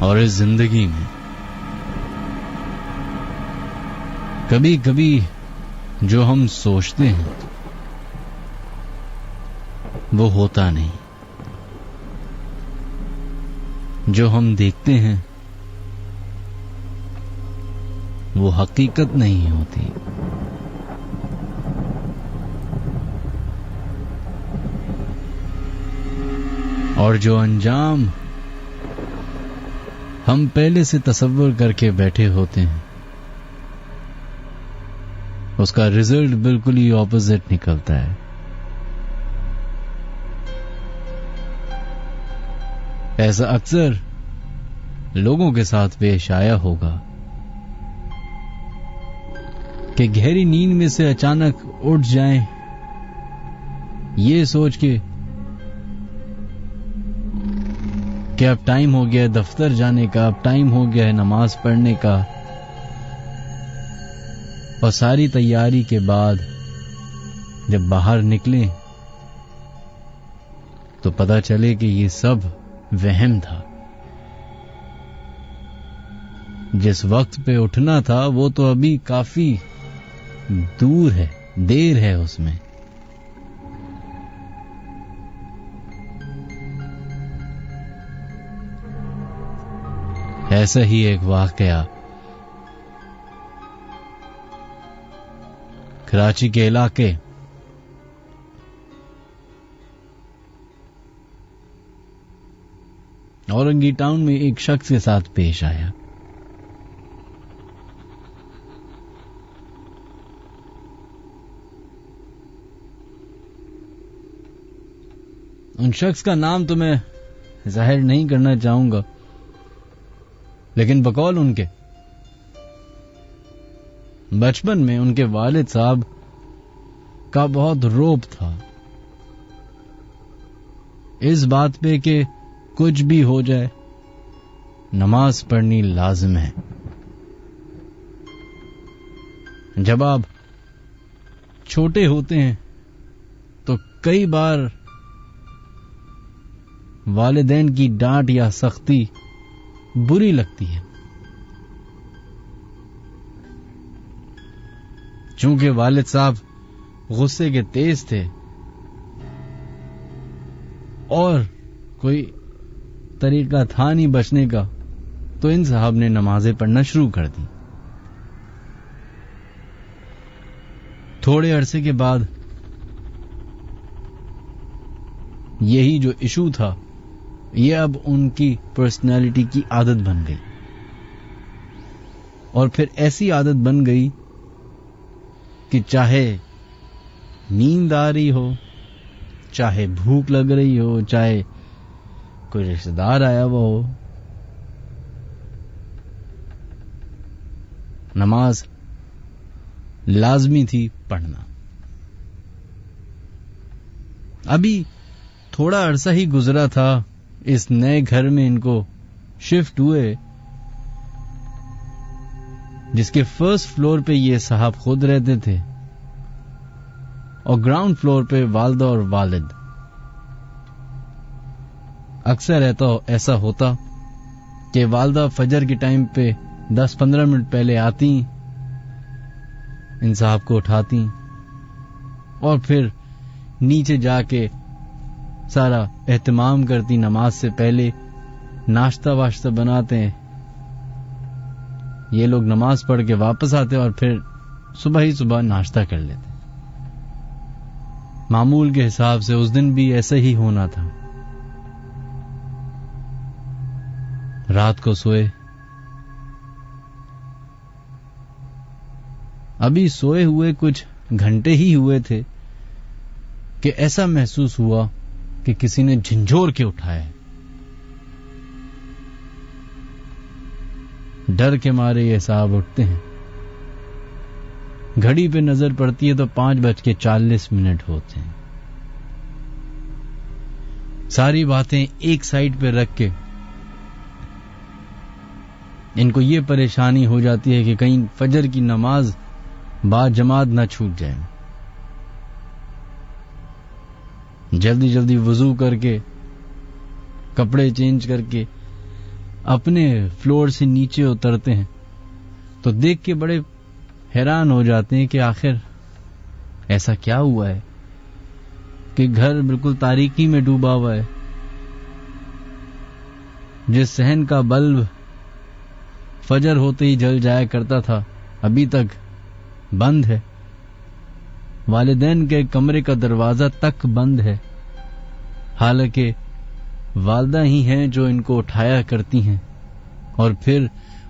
اور اس زندگی میں کبھی کبھی جو ہم سوچتے ہیں وہ ہوتا نہیں، جو ہم دیکھتے ہیں وہ حقیقت نہیں ہوتی۔ اور جو انجام ہم پہلے سے تصور کر کے بیٹھے ہوتے ہیں اس کا رزلٹ بالکل ہی اپوزٹ نکلتا ہے۔ ایسا اکثر لوگوں کے ساتھ پیش آیا ہوگا کہ گہری نیند میں سے اچانک اٹھ جائیں یہ سوچ کے کہ اب ٹائم ہو گیا ہے دفتر جانے کا، اب ٹائم ہو گیا ہے نماز پڑھنے کا، اور ساری تیاری کے بعد جب باہر نکلیں تو پتہ چلے کہ یہ سب وہم تھا۔ جس وقت پہ اٹھنا تھا وہ تو ابھی کافی دور ہے، دیر ہے اس میں۔ ایسا ہی ایک واقعہ کراچی کے علاقے اورنگی ٹاؤن میں ایک شخص کے ساتھ پیش آیا۔ ان شخص کا نام تو میں ظاہر نہیں کرنا چاہوں گا، لیکن بقول ان کے بچپن میں ان کے والد صاحب کا بہت روب تھا اس بات پہ کہ کچھ بھی ہو جائے نماز پڑھنی لازم ہے۔ جب آپ چھوٹے ہوتے ہیں تو کئی بار والدین کی ڈانٹ یا سختی بری لگتی ہے، چونکہ والد صاحب غصے کے تیز تھے اور کوئی طریقہ تھا نہیں بچنے کا، تو ان صاحب نے نمازیں پڑھنا شروع کر دی۔ تھوڑے عرصے کے بعد یہی جو ایشو تھا یہ اب ان کی پرسنالٹی کی عادت بن گئی، اور پھر ایسی عادت بن گئی کہ چاہے نیند آ رہی ہو، چاہے بھوک لگ رہی ہو، چاہے کوئی رشتہ دار آیا ہوا ہو، نماز لازمی تھی پڑھنا۔ ابھی تھوڑا عرصہ ہی گزرا تھا اس نئے گھر میں ان کو شفٹ ہوئے، جس کے فرسٹ فلور پہ یہ صاحب خود رہتے تھے اور گراؤنڈ فلور پہ والدہ اور والد۔ اکثر ایسا ہوتا کہ والدہ فجر کے ٹائم پہ 10-15 منٹ پہلے آتی، ان صاحب کو اٹھاتی اور پھر نیچے جا کے سارا اہتمام کرتی، نماز سے پہلے ناشتہ واشتہ بناتے ہیں، یہ لوگ نماز پڑھ کے واپس آتے اور پھر صبح ہی صبح ناشتہ کر لیتے۔ معمول کے حساب سے اس دن بھی ایسا ہی ہونا تھا۔ رات کو سوئے، ابھی سوئے ہوئے کچھ گھنٹے ہی ہوئے تھے کہ ایسا محسوس ہوا کہ کسی نے جھنجھوڑ کے اٹھایا۔ ڈر کے مارے یہ صاحب اٹھتے ہیں، گھڑی پہ نظر پڑتی ہے تو 5:40 ہوتے ہیں۔ ساری باتیں ایک سائڈ پہ رکھ کے ان کو یہ پریشانی ہو جاتی ہے کہ کہیں فجر کی نماز با جماعت نہ چھوٹ جائے۔ جلدی جلدی وضو کر کے، کپڑے چینج کر کے اپنے فلور سے نیچے اترتے ہیں تو دیکھ کے بڑے حیران ہو جاتے ہیں کہ آخر ایسا کیا ہوا ہے کہ گھر بالکل تاریکی میں ڈوبا ہوا ہے. جس صحن کا بلب فجر ہوتے ہی جل جایا کرتا تھا ابھی تک بند ہے. والدین کے کمرے کا دروازہ تک بند ہے، حالانکہ والدہ ہی ہیں جو ان کو اٹھایا کرتی ہیں اور پھر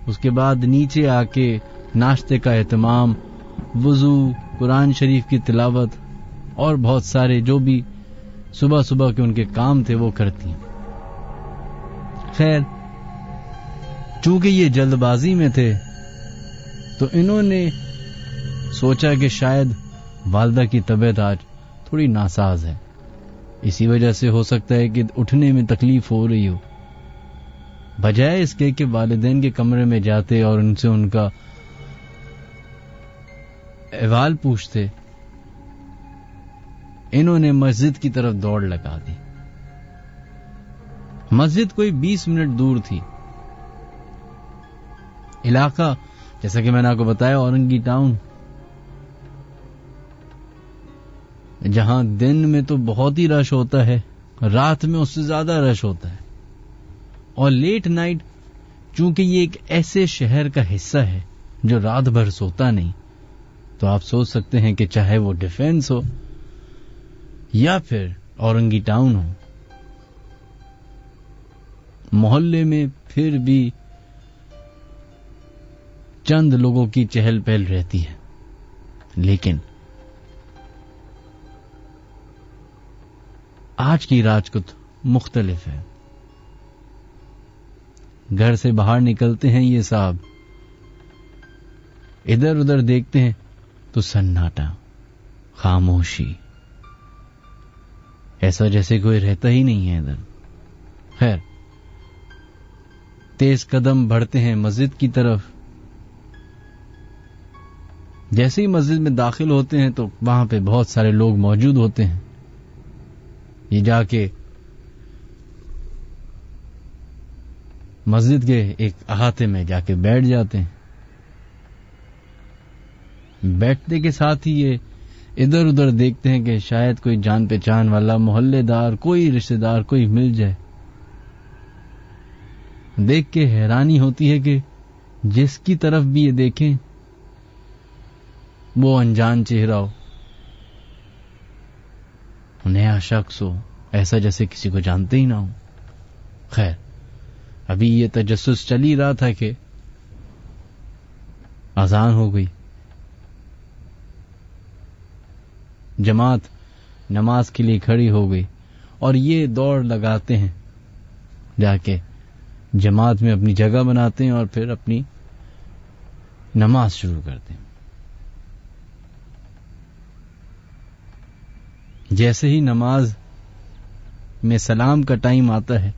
اس کے بعد نیچے آ کے ناشتے کا اہتمام، وضو، قرآن شریف کی تلاوت اور بہت سارے جو بھی صبح صبح کے ان کے کام تھے وہ کرتی ہیں. خیر، چونکہ یہ جلد بازی میں تھے تو انہوں نے سوچا کہ شاید والدہ کی طبیعت آج تھوڑی ناساز ہے، اسی وجہ سے ہو سکتا ہے کہ اٹھنے میں تکلیف ہو رہی ہو. بجائے اس کے کہ والدین کے کمرے میں جاتے اور ان سے ان کا احوال پوچھتے، انہوں نے مسجد کی طرف دوڑ لگا دی. مسجد کوئی 20 منٹ دور تھی. علاقہ جیسا کہ میں نے آپ کو بتایا اورنگی ٹاؤن، جہاں دن میں تو بہت ہی رش ہوتا ہے، رات میں اس سے زیادہ رش ہوتا ہے. اور لیٹ نائٹ چونکہ یہ ایک ایسے شہر کا حصہ ہے جو رات بھر سوتا نہیں، تو آپ سوچ سکتے ہیں کہ چاہے وہ ڈیفینس ہو یا پھر اورنگی ٹاؤن ہو، محلے میں پھر بھی چند لوگوں کی چہل پہل رہتی ہے. لیکن آج کی رات کچھ مختلف ہے. گھر سے باہر نکلتے ہیں یہ صاحب، ادھر ادھر دیکھتے ہیں تو سناٹا، خاموشی، ایسا جیسے کوئی رہتا ہی نہیں ہے ادھر. خیر، تیز قدم بڑھتے ہیں مسجد کی طرف. جیسے ہی مسجد میں داخل ہوتے ہیں تو وہاں پہ بہت سارے لوگ موجود ہوتے ہیں. یہ جا کے مسجد کے ایک احاطے میں جا کے بیٹھ جاتے ہیں. بیٹھنے کے ساتھ ہی یہ ادھر ادھر دیکھتے ہیں کہ شاید کوئی جان پہچان والا محلے دار، کوئی رشتہ دار کوئی مل جائے. دیکھ کے حیرانی ہوتی ہے کہ جس کی طرف بھی یہ دیکھیں وہ انجان چہرہ ہو، نیا شخص ہو، ایسا جیسے کسی کو جانتے ہی نہ ہو. خیر، ابھی یہ تجسس چل ہی رہا تھا کہ اذان ہو گئی. جماعت نماز کے لیے کھڑی ہو گئی اور یہ دوڑ لگاتے ہیں، جا کے جماعت میں اپنی جگہ بناتے ہیں اور پھر اپنی نماز شروع کرتے ہیں. جیسے ہی نماز میں سلام کا ٹائم آتا ہے،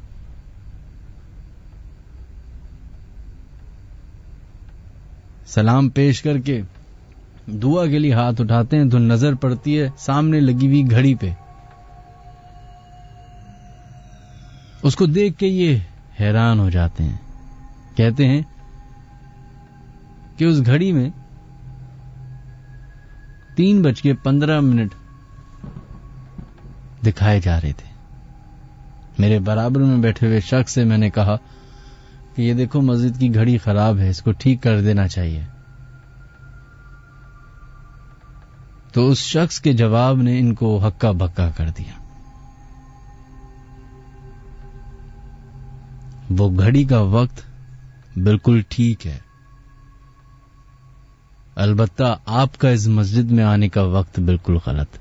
سلام پیش کر کے دعا کے لیے ہاتھ اٹھاتے ہیں تو نظر پڑتی ہے سامنے لگی ہوئی گھڑی پہ. اس کو دیکھ کے یہ حیران ہو جاتے ہیں. کہتے ہیں کہ اس گھڑی میں 3:15 دکھائے جا رہے تھے. میرے برابر میں بیٹھے ہوئے شخص سے میں نے کہا کہ یہ دیکھو مسجد کی گھڑی خراب ہے، اس کو ٹھیک کر دینا چاہیے. تو اس شخص کے جواب نے ان کو ہکا بکا کر دیا. وہ گھڑی کا وقت بالکل ٹھیک ہے، البتہ آپ کا اس مسجد میں آنے کا وقت بالکل غلط.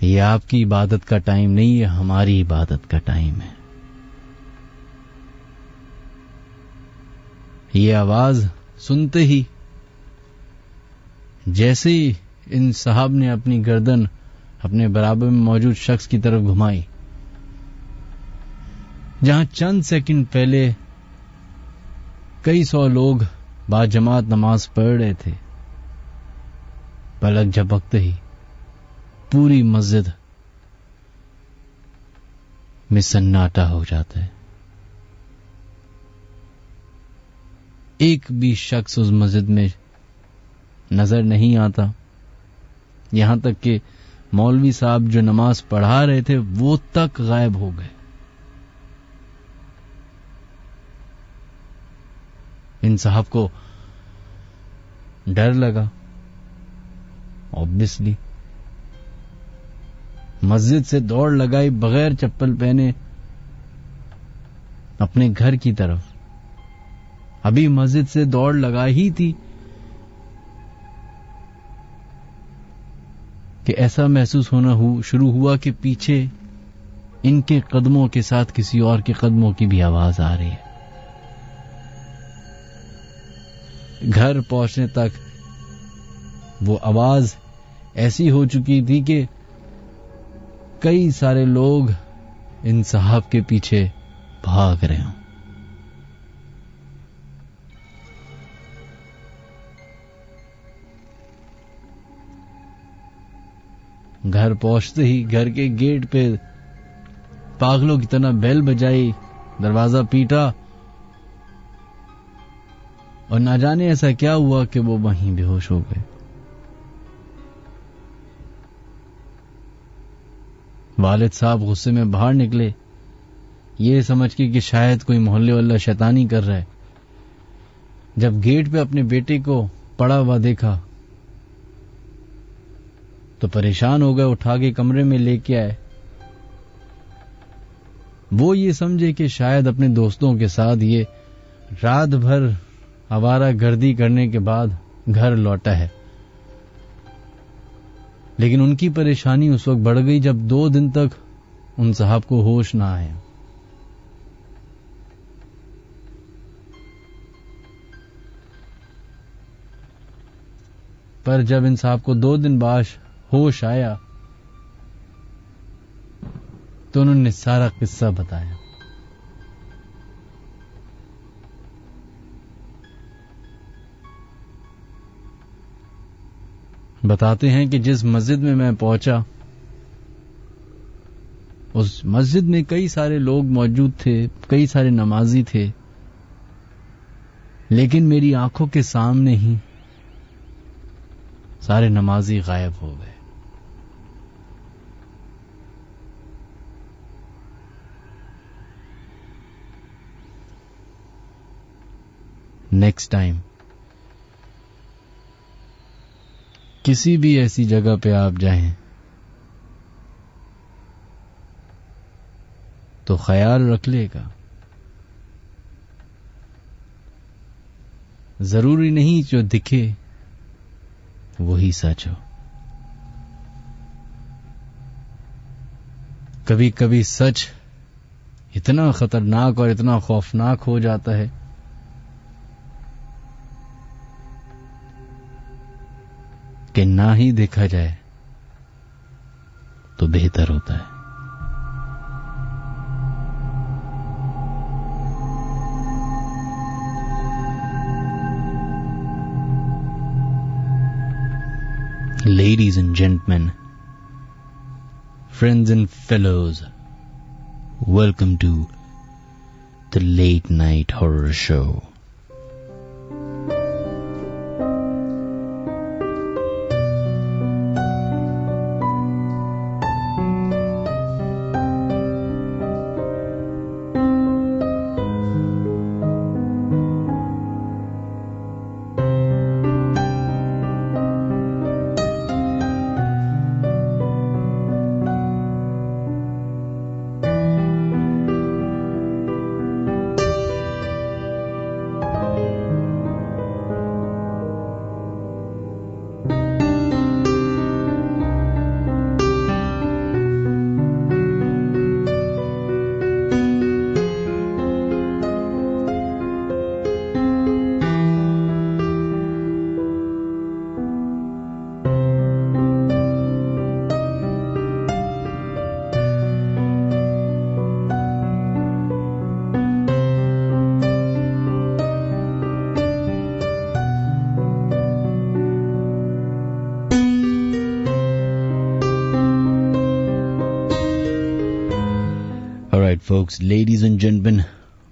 یہ آپ کی عبادت کا ٹائم نہیں ہے، ہماری عبادت کا ٹائم ہے. یہ آواز سنتے ہی جیسے ہی ان صاحب نے اپنی گردن اپنے برابر میں موجود شخص کی طرف گھمائی، جہاں چند سیکنڈ پہلے کئی سو لوگ با جماعت نماز پڑھ رہے تھے، پلک جھپکتے ہی پوری مسجد میں سناٹا ہو جاتا ہے. ایک بھی شخص اس مسجد میں نظر نہیں آتا، یہاں تک کہ مولوی صاحب جو نماز پڑھا رہے تھے وہ تک غائب ہو گئے. ان صاحب کو ڈر لگا، obviously مسجد سے دوڑ لگائی بغیر چپل پہنے اپنے گھر کی طرف. ابھی مسجد سے دوڑ لگا ہی تھی کہ ایسا محسوس ہونا شروع ہوا کہ پیچھے ان کے قدموں کے ساتھ کسی اور کے قدموں کی بھی آواز آ رہی ہے. گھر پہنچنے تک وہ آواز ایسی ہو چکی تھی کہ کئی سارے لوگ ان صاحب کے پیچھے بھاگ رہے ہوں. گھر پہنچتے ہی گھر کے گیٹ پہ پاگلوں کی طرح بیل بجائی، دروازہ پیٹا، اور نہ جانے ایسا کیا ہوا کہ وہ وہیں بے ہوش ہو گئے. والد صاحب غصے میں باہر نکلے، یہ سمجھ کے کہ شاید کوئی محلے والا شیطانی کر رہا ہے. جب گیٹ پہ اپنے بیٹے کو پڑا ہوا دیکھا تو پریشان ہو گئے، اٹھا کے کمرے میں لے کے آئے. وہ یہ سمجھے کہ شاید اپنے دوستوں کے ساتھ یہ رات بھر آوارہ گردی کرنے کے بعد گھر لوٹا ہے. لیکن ان کی پریشانی اس وقت بڑھ گئی جب 2 دن تک ان صاحب کو ہوش نہ آیا. پر جب ان صاحب کو 2 دن بعد ہوش آیا تو انہوں نے سارا قصہ بتایا. بتاتے ہیں کہ جس مسجد میں میں پہنچا اس مسجد میں کئی سارے لوگ موجود تھے، کئی سارے نمازی تھے، لیکن میری آنکھوں کے سامنے ہی سارے نمازی غائب ہو گئے. نیکسٹ ٹائم کسی بھی ایسی جگہ پہ آپ جائیں تو خیال رکھ لے گا، ضروری نہیں جو دکھے وہی سچ ہو. کبھی کبھی سچ اتنا خطرناک اور اتنا خوفناک ہو جاتا ہے کہ نہ ہی دیکھا جائے تو بہتر ہوتا ہے. Ladies and gentlemen, friends and fellows, welcome to the Late Night Horror Show. folks, ladies and gentlemen,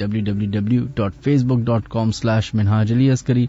www.facebook.com/minhajaliaskari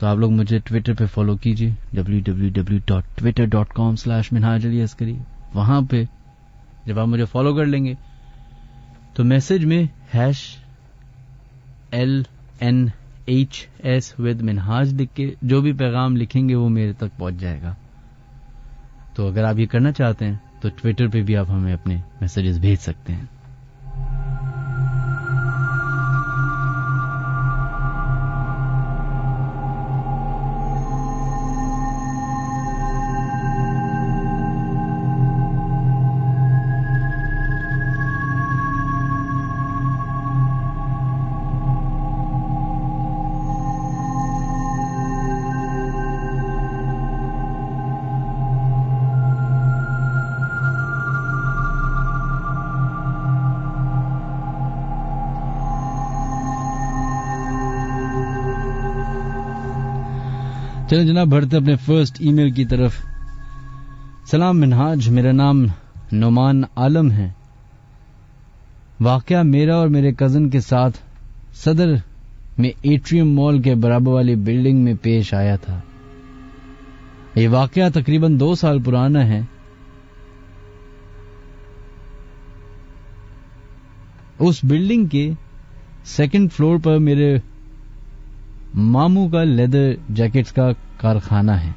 تو آپ لوگ مجھے ٹویٹر پہ فالو کیجیے www.twitter.com/minhaj-ali-askari. وہاں پہ جب آپ مجھے فالو کر لیں گے تو میسج میں #LNHS with منہاج لکھ کے جو بھی پیغام لکھیں گے وہ میرے تک پہنچ جائے گا. تو اگر آپ یہ کرنا چاہتے ہیں تو ٹویٹر پہ بھی آپ ہمیں اپنے میسیجز بھیج سکتے ہیں. چلیں جناب بڑھتے اپنے فرسٹ ای میل کی طرف. سلام منہاج، میرا نام نعمان عالم ہے. واقعہ میرا اور میرے کزن کے ساتھ صدر میں ایٹریم مال کے برابر والی بلڈنگ میں پیش آیا تھا. یہ واقعہ تقریباً 2 سال پرانا ہے. اس بلڈنگ کے 2nd فلور پر میرے ماموں کا لیدر جیکٹس کا کارخانہ ہے.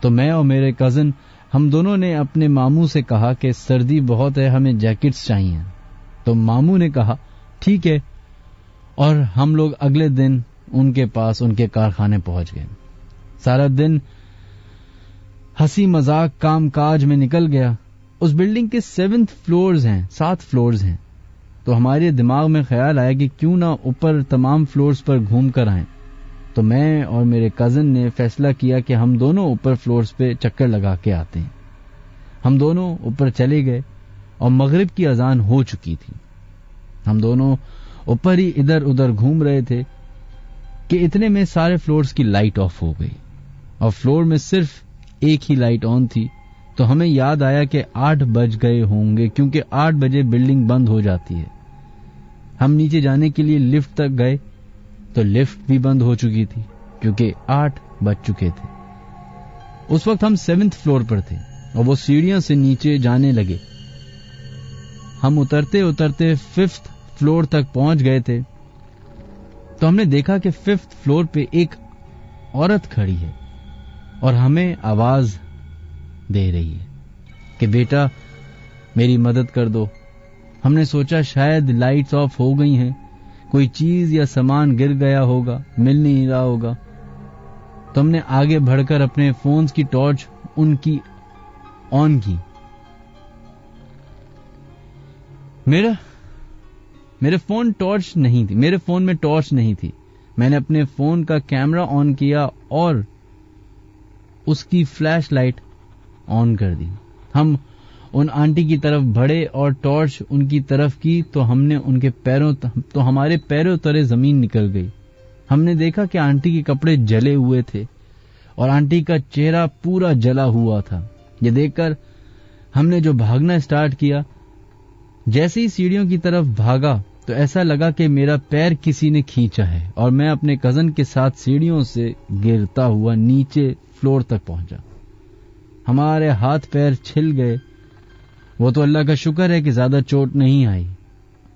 تو میں اور میرے کزن ہم دونوں نے اپنے ماموں سے کہا کہ سردی بہت ہے، ہمیں جیکٹس چاہیے. تو ماموں نے کہا ٹھیک ہے، اور ہم لوگ اگلے دن ان کے پاس ان کے کارخانے پہنچ گئے. سارا دن ہنسی مذاق کام کاج میں نکل گیا. اس بلڈنگ کے 7 فلورز ہیں. تو ہمارے دماغ میں خیال آیا کہ کیوں نہ اوپر تمام فلورز پر گھوم کر آئیں. تو میں اور میرے کزن نے فیصلہ کیا کہ ہم دونوں اوپر فلورز پہ چکر لگا کے آتے ہیں. ہم دونوں اوپر چلے گئے اور مغرب کی اذان ہو چکی تھی. ہم دونوں اوپر ہی ادھر ادھر گھوم رہے تھے کہ اتنے میں سارے فلورز کی لائٹ آف ہو گئی اور فلور میں صرف ایک ہی لائٹ آن تھی. تو ہمیں یاد آیا کہ 8 بج گئے ہوں گے کیونکہ 8 بجے بلڈنگ بند ہو جاتی ہے. ہم نیچے جانے کے لیے لفٹ تک گئے تو لفٹ بھی بند ہو چکی تھی کیونکہ 8 بج چکے تھے. اس وقت ہم 7th فلور پر تھے اور وہ سیڑھیاں سے نیچے جانے لگے. ہم اترتے اترتے 5th فلور تک پہنچ گئے تھے تو ہم نے دیکھا کہ 5th فلور پہ ایک عورت کھڑی ہے اور ہمیں آواز دے رہی ہے کہ بیٹا میری مدد کر دو. ہم نے سوچا شاید لائٹس آف ہو گئی ہیں، کوئی چیز یا سامان گر گیا ہوگا، مل نہیں رہا ہوگا. تو ہم نے آگے بڑھ کر اپنے فونز کی ٹارچ ان کی آن کی. میرے فون میں ٹارچ نہیں تھی. میں نے اپنے فون کا کیمرہ آن کیا اور اس کی فلیش لائٹ آن کر دی. ہم ان آنٹی کی طرف بڑھے اور ٹارچ ان کی طرف کی تو ہمارے پیروں تلے زمین نکل گئی. ہم نے دیکھا کہ آنٹی کے کپڑے جلے ہوئے تھے اور آنٹی کا چہرہ پورا جلا ہوا تھا. یہ دیکھ کر ہم نے جو بھاگنا اسٹارٹ کیا، جیسے ہی سیڑھیوں کی طرف بھاگا تو ایسا لگا کہ میرا پیر کسی نے کھینچا ہے اور میں اپنے کزن کے ساتھ سیڑھیوں سے گرتا ہوا نیچے فلور تک پہنچا. ہمارے ہاتھ پیر چھل گئے. وہ تو اللہ کا شکر ہے کہ زیادہ چوٹ نہیں آئی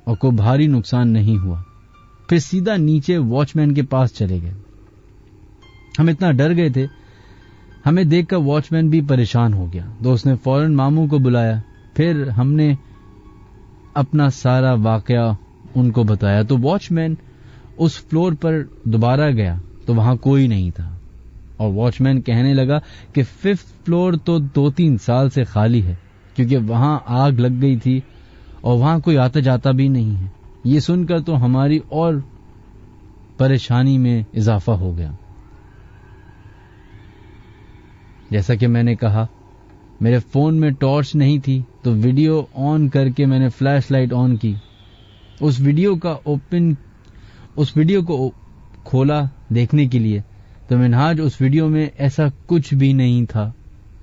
اور کوئی بھاری نقصان نہیں ہوا. پھر سیدھا نیچے واچ مین کے پاس چلے گئے. ہم اتنا ڈر گئے تھے، ہمیں دیکھ کر واچ مین بھی پریشان ہو گیا تو اس نے فوراً ماموں کو بلایا. پھر ہم نے اپنا سارا واقعہ ان کو بتایا تو واچ مین اس فلور پر دوبارہ گیا تو وہاں کوئی نہیں تھا اور واچ مین کہنے لگا کہ 5th فلور تو 2-3 سال سے خالی ہے کیونکہ وہاں آگ لگ گئی تھی اور وہاں کوئی آتا جاتا بھی نہیں ہے. یہ سن کر تو ہماری اور پریشانی میں اضافہ ہو گیا. جیسا کہ میں نے کہا میرے فون میں ٹارچ نہیں تھی تو ویڈیو آن کر کے میں نے فلیش لائٹ آن کی. اس ویڈیو کو کھولا دیکھنے کے لیے تو منہاج اس ویڈیو میں ایسا کچھ بھی نہیں تھا.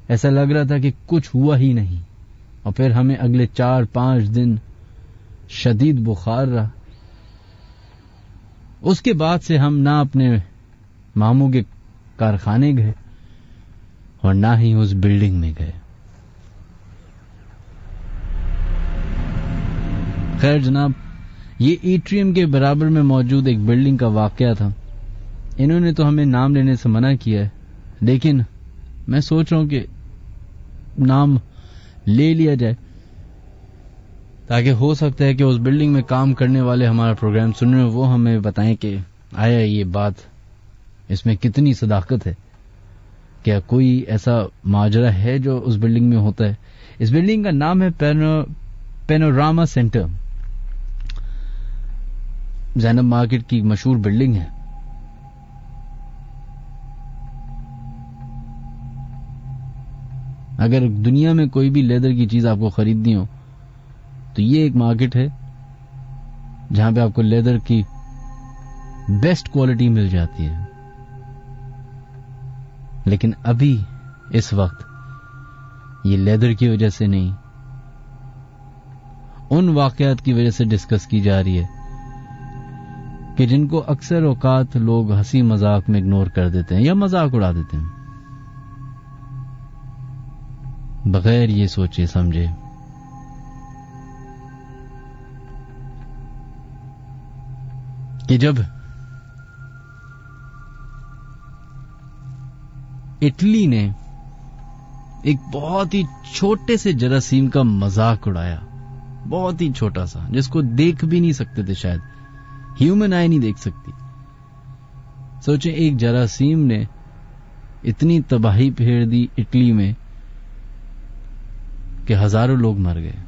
ایسا لگ رہا تھا کہ کچھ ہوا ہی نہیں. اور پھر ہمیں اگلے 4-5 دن شدید بخار رہا. اس کے بعد سے ہم نہ اپنے ماموں کے کارخانے گئے اور نہ ہی اس بلڈنگ میں گئے. خیر جناب، یہ ایٹریم کے برابر میں موجود ایک بلڈنگ کا واقعہ تھا. انہوں نے تو ہمیں نام لینے سے منع کیا ہے، لیکن میں سوچ رہا ہوں کہ نام لے لیا جائے، تاکہ ہو سکتا ہے کہ اس بلڈنگ میں کام کرنے والے ہمارا پروگرام سن رہے ہیں، وہ ہمیں بتائیں کہ آیا یہ بات اس میں کتنی صداقت ہے. کیا کوئی ایسا ماجرا ہے جو اس بلڈنگ میں ہوتا ہے؟ اس بلڈنگ کا نام ہے پینوراما سینٹر. زینب مارکیٹ کی مشہور بلڈنگ ہے. اگر دنیا میں کوئی بھی لیدر کی چیز آپ کو خریدنی ہو تو یہ ایک مارکیٹ ہے جہاں پہ آپ کو لیدر کی بیسٹ کوالٹی مل جاتی ہے. لیکن ابھی اس وقت یہ لیدر کی وجہ سے نہیں، ان واقعات کی وجہ سے ڈسکس کی جا رہی ہے کہ جن کو اکثر اوقات لوگ ہنسی مذاق میں اگنور کر دیتے ہیں یا مذاق اڑا دیتے ہیں بغیر یہ سوچے سمجھے. کہ جب اٹلی نے ایک بہت ہی چھوٹے سے جراثیم کا مذاق اڑایا، بہت ہی چھوٹا سا، جس کو دیکھ بھی نہیں سکتے تھے، شاید ہیومن آئی نہیں دیکھ سکتی. سوچیں ایک جراثیم نے اتنی تباہی پھیر دی اٹلی میں کہ ہزاروں لوگ مر گئے.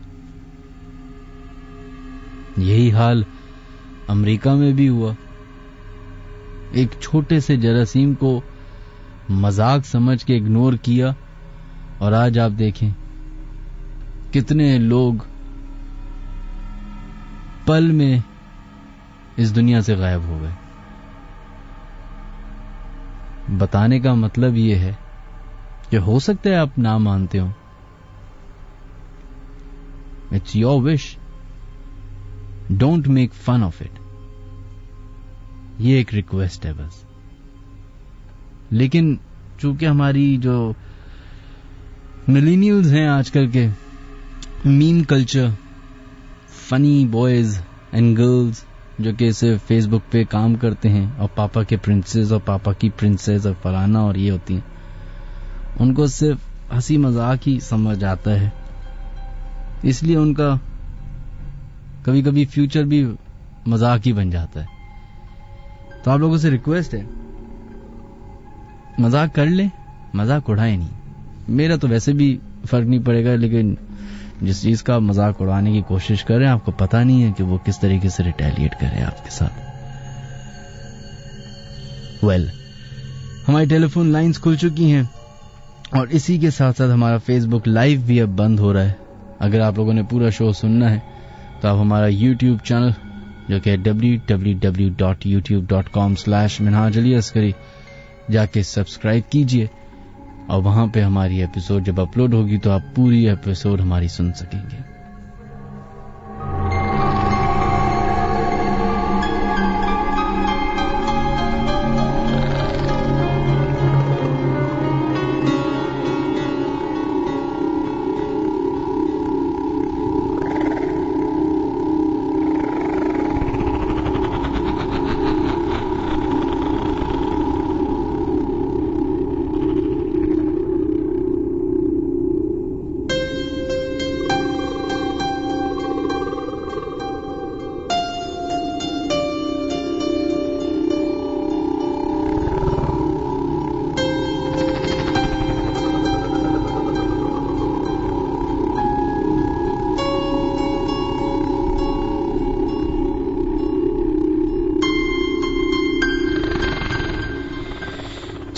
یہی حال امریکہ میں بھی ہوا. ایک چھوٹے سے جراثیم کو مذاق سمجھ کے اگنور کیا، اور آج آپ دیکھیں کتنے لوگ پل میں اس دنیا سے غائب ہو گئے. بتانے کا مطلب یہ ہے کہ ہو سکتا ہے آپ نہ مانتے ہو، it's your wish, don't make fun of it. یہ ایک ریکویسٹ ہے بس. لیکن چونکہ ہماری جو ملینیلز ہیں آج کل کے، میم کلچر، فنی بوائز اینڈ گرلز جو کہ صرف فیس بک پہ کام کرتے ہیں اور پاپا کے پرنسز اور پاپا کی پرنسز اور فلانا اور یہ ہوتی ہیں، ان کو صرف ہنسی مذاق ہی سمجھ آتا ہے. اس لیے ان کا کبھی کبھی فیوچر بھی مذاق ہی بن جاتا ہے. تو آپ لوگوں سے ریکویسٹ ہے، مذاق کر لیں، مذاق اڑائیں نہیں. میرا تو ویسے بھی فرق نہیں پڑے گا، لیکن جس چیز کا مذاق اڑانے کی کوشش کر رہے ہیں آپ کو پتہ نہیں ہے کہ وہ کس طریقے سے ریٹیلیٹ کر رہے ہیں آپ کے ساتھ. ہماری ٹیلی فون لائنز کھل چکی ہیں اور اسی کے ساتھ ساتھ ہمارا فیس بک لائیو بھی اب بند ہو رہا ہے. اگر آپ لوگوں نے پورا شو سننا ہے تو آپ ہمارا یوٹیوب چینل جو کہ www.youtube.com/منہاج علی عسکری جا کے سبسکرائب کیجئے، اور وہاں پہ ہماری ایپیسوڈ جب اپلوڈ ہوگی تو آپ پوری ایپیسوڈ ہماری سن سکیں گے.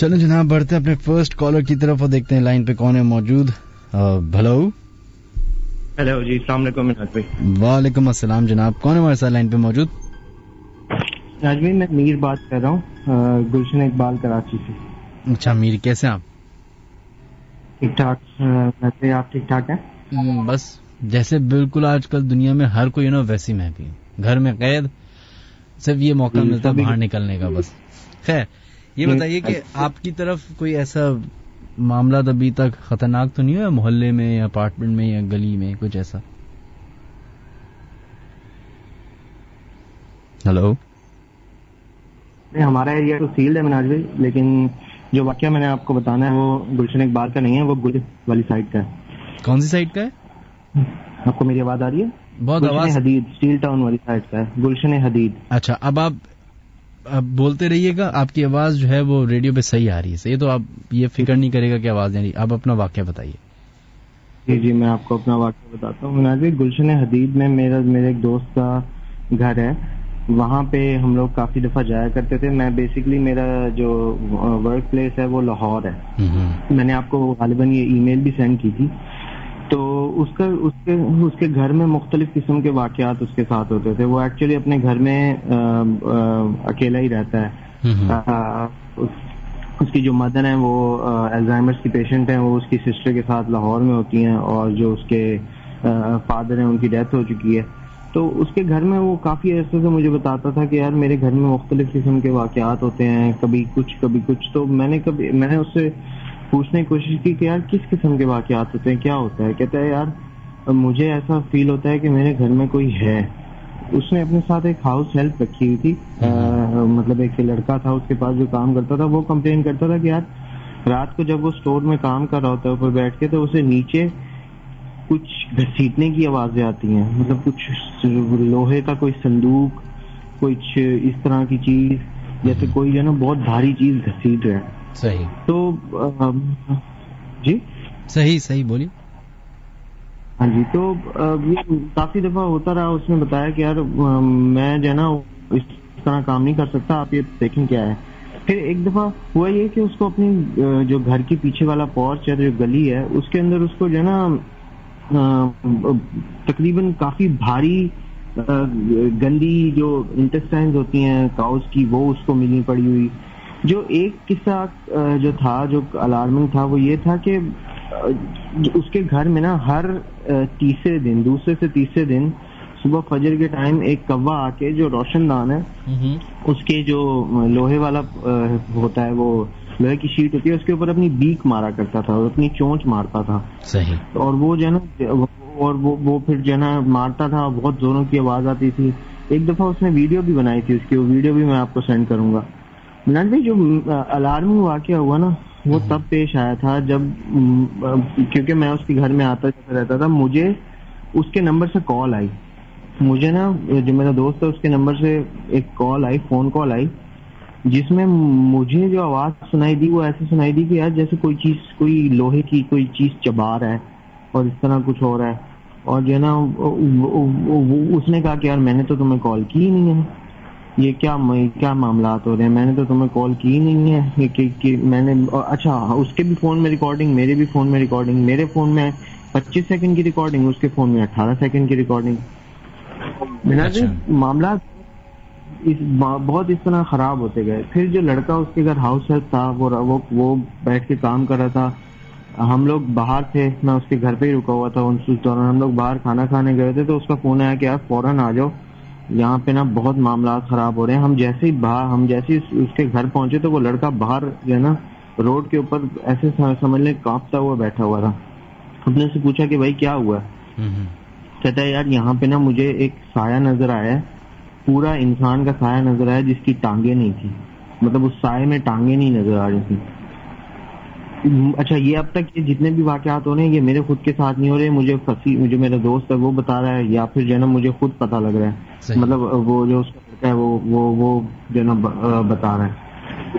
چلو جناب بڑھتے ہیں اپنے فرسٹ کالر کی طرف اور دیکھتے ہیں لائن پہ کون ہے موجود. ہلو جی السلام علیکم منہاج بھائی. وعلیکم السلام جناب، کون ہے ہمارے ساتھ لائن پہ موجود؟ منہاج بھائی میں میر بات کر رہا ہوں، گلشن اقبال کراچی سے. اچھا میر، کیسے ہیں آپ؟ ٹھیک ٹھاک. ویسے آپ ٹھیک ٹھاک ہیں؟ بس جیسے بالکل آج کل دنیا میں ہر کوئی نا ویسی میں بھی گھر میں قید، صرف یہ موقع ملتا ہے باہر نکلنے کا بس. خیر یہ بتائیے کہ آپ کی طرف کوئی ایسا معاملہ ابھی تک خطرناک تو نہیں ہوا محلے میں یا اپارٹمنٹ میں یا گلی میں کچھ ایسا؟ ہلو. ہمارا ایریا تو سیلڈ ہے مناج بھائی، لیکن جو واقعہ میں نے آپ کو بتانا ہے وہ گلشن اقبال کا نہیں ہے، وہ گل والی سائڈ کا ہے. کون سی سائڈ کا ہے؟ آپ کو میری آواز آ رہی ہے؟ بہت آواز. گلشن حدید، اسٹیل ٹاؤن والی سائڈ کا ہے، گلشن حدید. اچھا، اب آپ بولتے رہیے گا، آپ کی آواز جو ہے وہ ریڈیو پہ صحیح آ رہی ہے. صحیح، تو آپ یہ فکر نہیں کرے گا کہ آواز نہیں آ رہی. آپ اپنا واقعہ بتائیے. جی میں آپ کو اپنا واقعہ بتاتا ہوں مناج بھائی. گلشن حدید میں میرے ایک دوست کا گھر ہے، وہاں پہ ہم لوگ کافی دفعہ جایا کرتے تھے. میں بیسکلی میرا جو ورک پلیس ہے وہ لاہور ہے. میں نے آپ کو غالباً یہ ای میل بھی سینڈ کی تھی. تو اس کے گھر میں مختلف قسم کے واقعات اس کے ساتھ ہوتے تھے. وہ ایکچولی اپنے گھر میں اکیلا ہی رہتا ہے. اس کی جو مدر ہیں وہ الزائمرس کی پیشنٹ ہیں، وہ اس کی سسٹر کے ساتھ لاہور میں ہوتی ہیں، اور جو اس کے فادر ہیں ان کی ڈیتھ ہو چکی ہے. تو اس کے گھر میں وہ کافی عرصے سے مجھے بتاتا تھا کہ یار میرے گھر میں مختلف قسم کے واقعات ہوتے ہیں، کبھی کچھ. تو میں نے اس سے پوچھنے کی کوشش کی کہ یار کس قسم کے واقعات ہوتے ہیں، کیا ہوتا ہے؟ کہتا ہے یار مجھے ایسا فیل ہوتا ہے کہ میرے گھر میں کوئی ہے. اس نے اپنے ساتھ ایک ہاؤس ہیلپ رکھی ہوئی تھی، مطلب ایک لڑکا تھا اس کے پاس جو کام کرتا تھا. وہ کمپلین کرتا تھا کہ یار رات کو جب وہ اسٹور میں کام کر رہا ہوتا ہے اوپر بیٹھ کے، تو اسے نیچے کچھ گھسیٹنے کی آوازیں آتی ہیں، مطلب کچھ لوہے کا کوئی صندوق، کچھ اس طرح کی چیز، جیسے کوئی جو ہے نا بہت بھاری چیز گھسیٹ رہا ہے. صحیح. تو جی صحیح بولیے. ہاں جی. تو یہ کافی دفعہ ہوتا رہا. اس نے بتایا کہ یار میں جو ہے نا اس طرح کام نہیں کر سکتا، آپ یہ دیکھیں کیا ہے. پھر ایک دفعہ ہوا یہ کہ اس کو اپنی جو گھر کے پیچھے والا پورچ ہے، جو گلی ہے، اس کے اندر اس کو جو ہے نا تقریباً کافی بھاری گندی جو انٹسٹائنز ہوتی ہیں کاؤز کی، وہ اس کو ملنی پڑی ہوئی. جو ایک قصہ جو تھا جو الارمنگ تھا وہ یہ تھا کہ اس کے گھر میں نا ہر دوسرے سے تیسرے دن صبح فجر کے ٹائم ایک کوا آ کے، جو روشن دان ہے اس کے جو لوہے والا ہوتا ہے، وہ لوہے کی شیٹ ہوتی ہے، اس کے اوپر اپنی بیک مارا کرتا تھا اور اپنی چونچ مارتا تھا. صحیح. اور وہ جو ہے نا وہ پھر جو ہے نا مارتا تھا، بہت زوروں کی آواز آتی تھی. ایک دفعہ اس نے ویڈیو بھی بنائی تھی اس کی، وہ ویڈیو بھی میں آپ کو سینڈ کروں گا. مناج بھائی جو الارمنگ واقعہ ہوا نا وہ تب پیش آیا تھا جب، کیونکہ میں اس کے گھر میں آتا رہتا تھا، مجھے اس کے نمبر سے کال آئی. مجھے نا جو میرا دوست ہے اس کے نمبر سے ایک کال آئی، فون کال آئی، جس میں مجھے جو آواز سنائی دی وہ ایسے سنائی دی کہ یار جیسے کوئی لوہے کی کوئی چیز چبا رہا ہے اور اس طرح کچھ ہو رہا ہے. اور جو ہے نا اس نے کہا کہ یار میں نے تو تمہیں کال کی ہی نہیں ہے، یہ کیا معاملات ہو رہے ہیں، میں نے تو تمہیں کال کی ہی نہیں ہے کہ میں نے. اچھا، اس کے بھی فون میں ریکارڈنگ، میرے بھی فون میں ریکارڈنگ، میرے فون میں 25 سیکنڈ کی ریکارڈنگ، اس کے فون میں 18 سیکنڈ کی ریکارڈنگ. معاملات بہت اس طرح خراب ہوتے گئے. پھر جو لڑکا اس کے گھر ہاؤس ہیلپ تھا وہ بیٹھ کے کام کر رہا تھا. ہم لوگ باہر تھے، میں اس کے گھر پہ ہی رکا ہوا تھا. اس دوران ہم لوگ باہر کھانا کھانے گئے تھے، تو اس کا فون آیا کہ آپ فوراً آ جاؤ، یہاں پہ نا بہت معاملات خراب ہو رہے ہیں. ہم جیسے ہی اس کے گھر پہنچے تو وہ لڑکا باہر جو ہے نا روڈ کے اوپر ایسے سمجھ لیں کانپتا ہوا بیٹھا ہوا تھا. ہم نے اس سے پوچھا کہ بھائی کیا ہوا ہے؟ کہتا ہے یار یہاں پہ نا مجھے ایک سایہ نظر آیا ہے، پورا انسان کا سایہ نظر آیا جس کی ٹانگیں نہیں تھی، مطلب اس سائے میں ٹانگیں نہیں نظر آ رہی تھی. اچھا، یہ اب تک جتنے بھی واقعات ہو رہے ہیں یہ میرے خود کے ساتھ نہیں ہو رہے، مجھے میرا دوست ہے وہ بتا رہا ہے، یا پھر جو ہے نا مجھے خود پتا لگ رہا ہے. مطلب وہ جو اس کا لڑکا ہے وہ جو ہے نا بتا رہا ہے.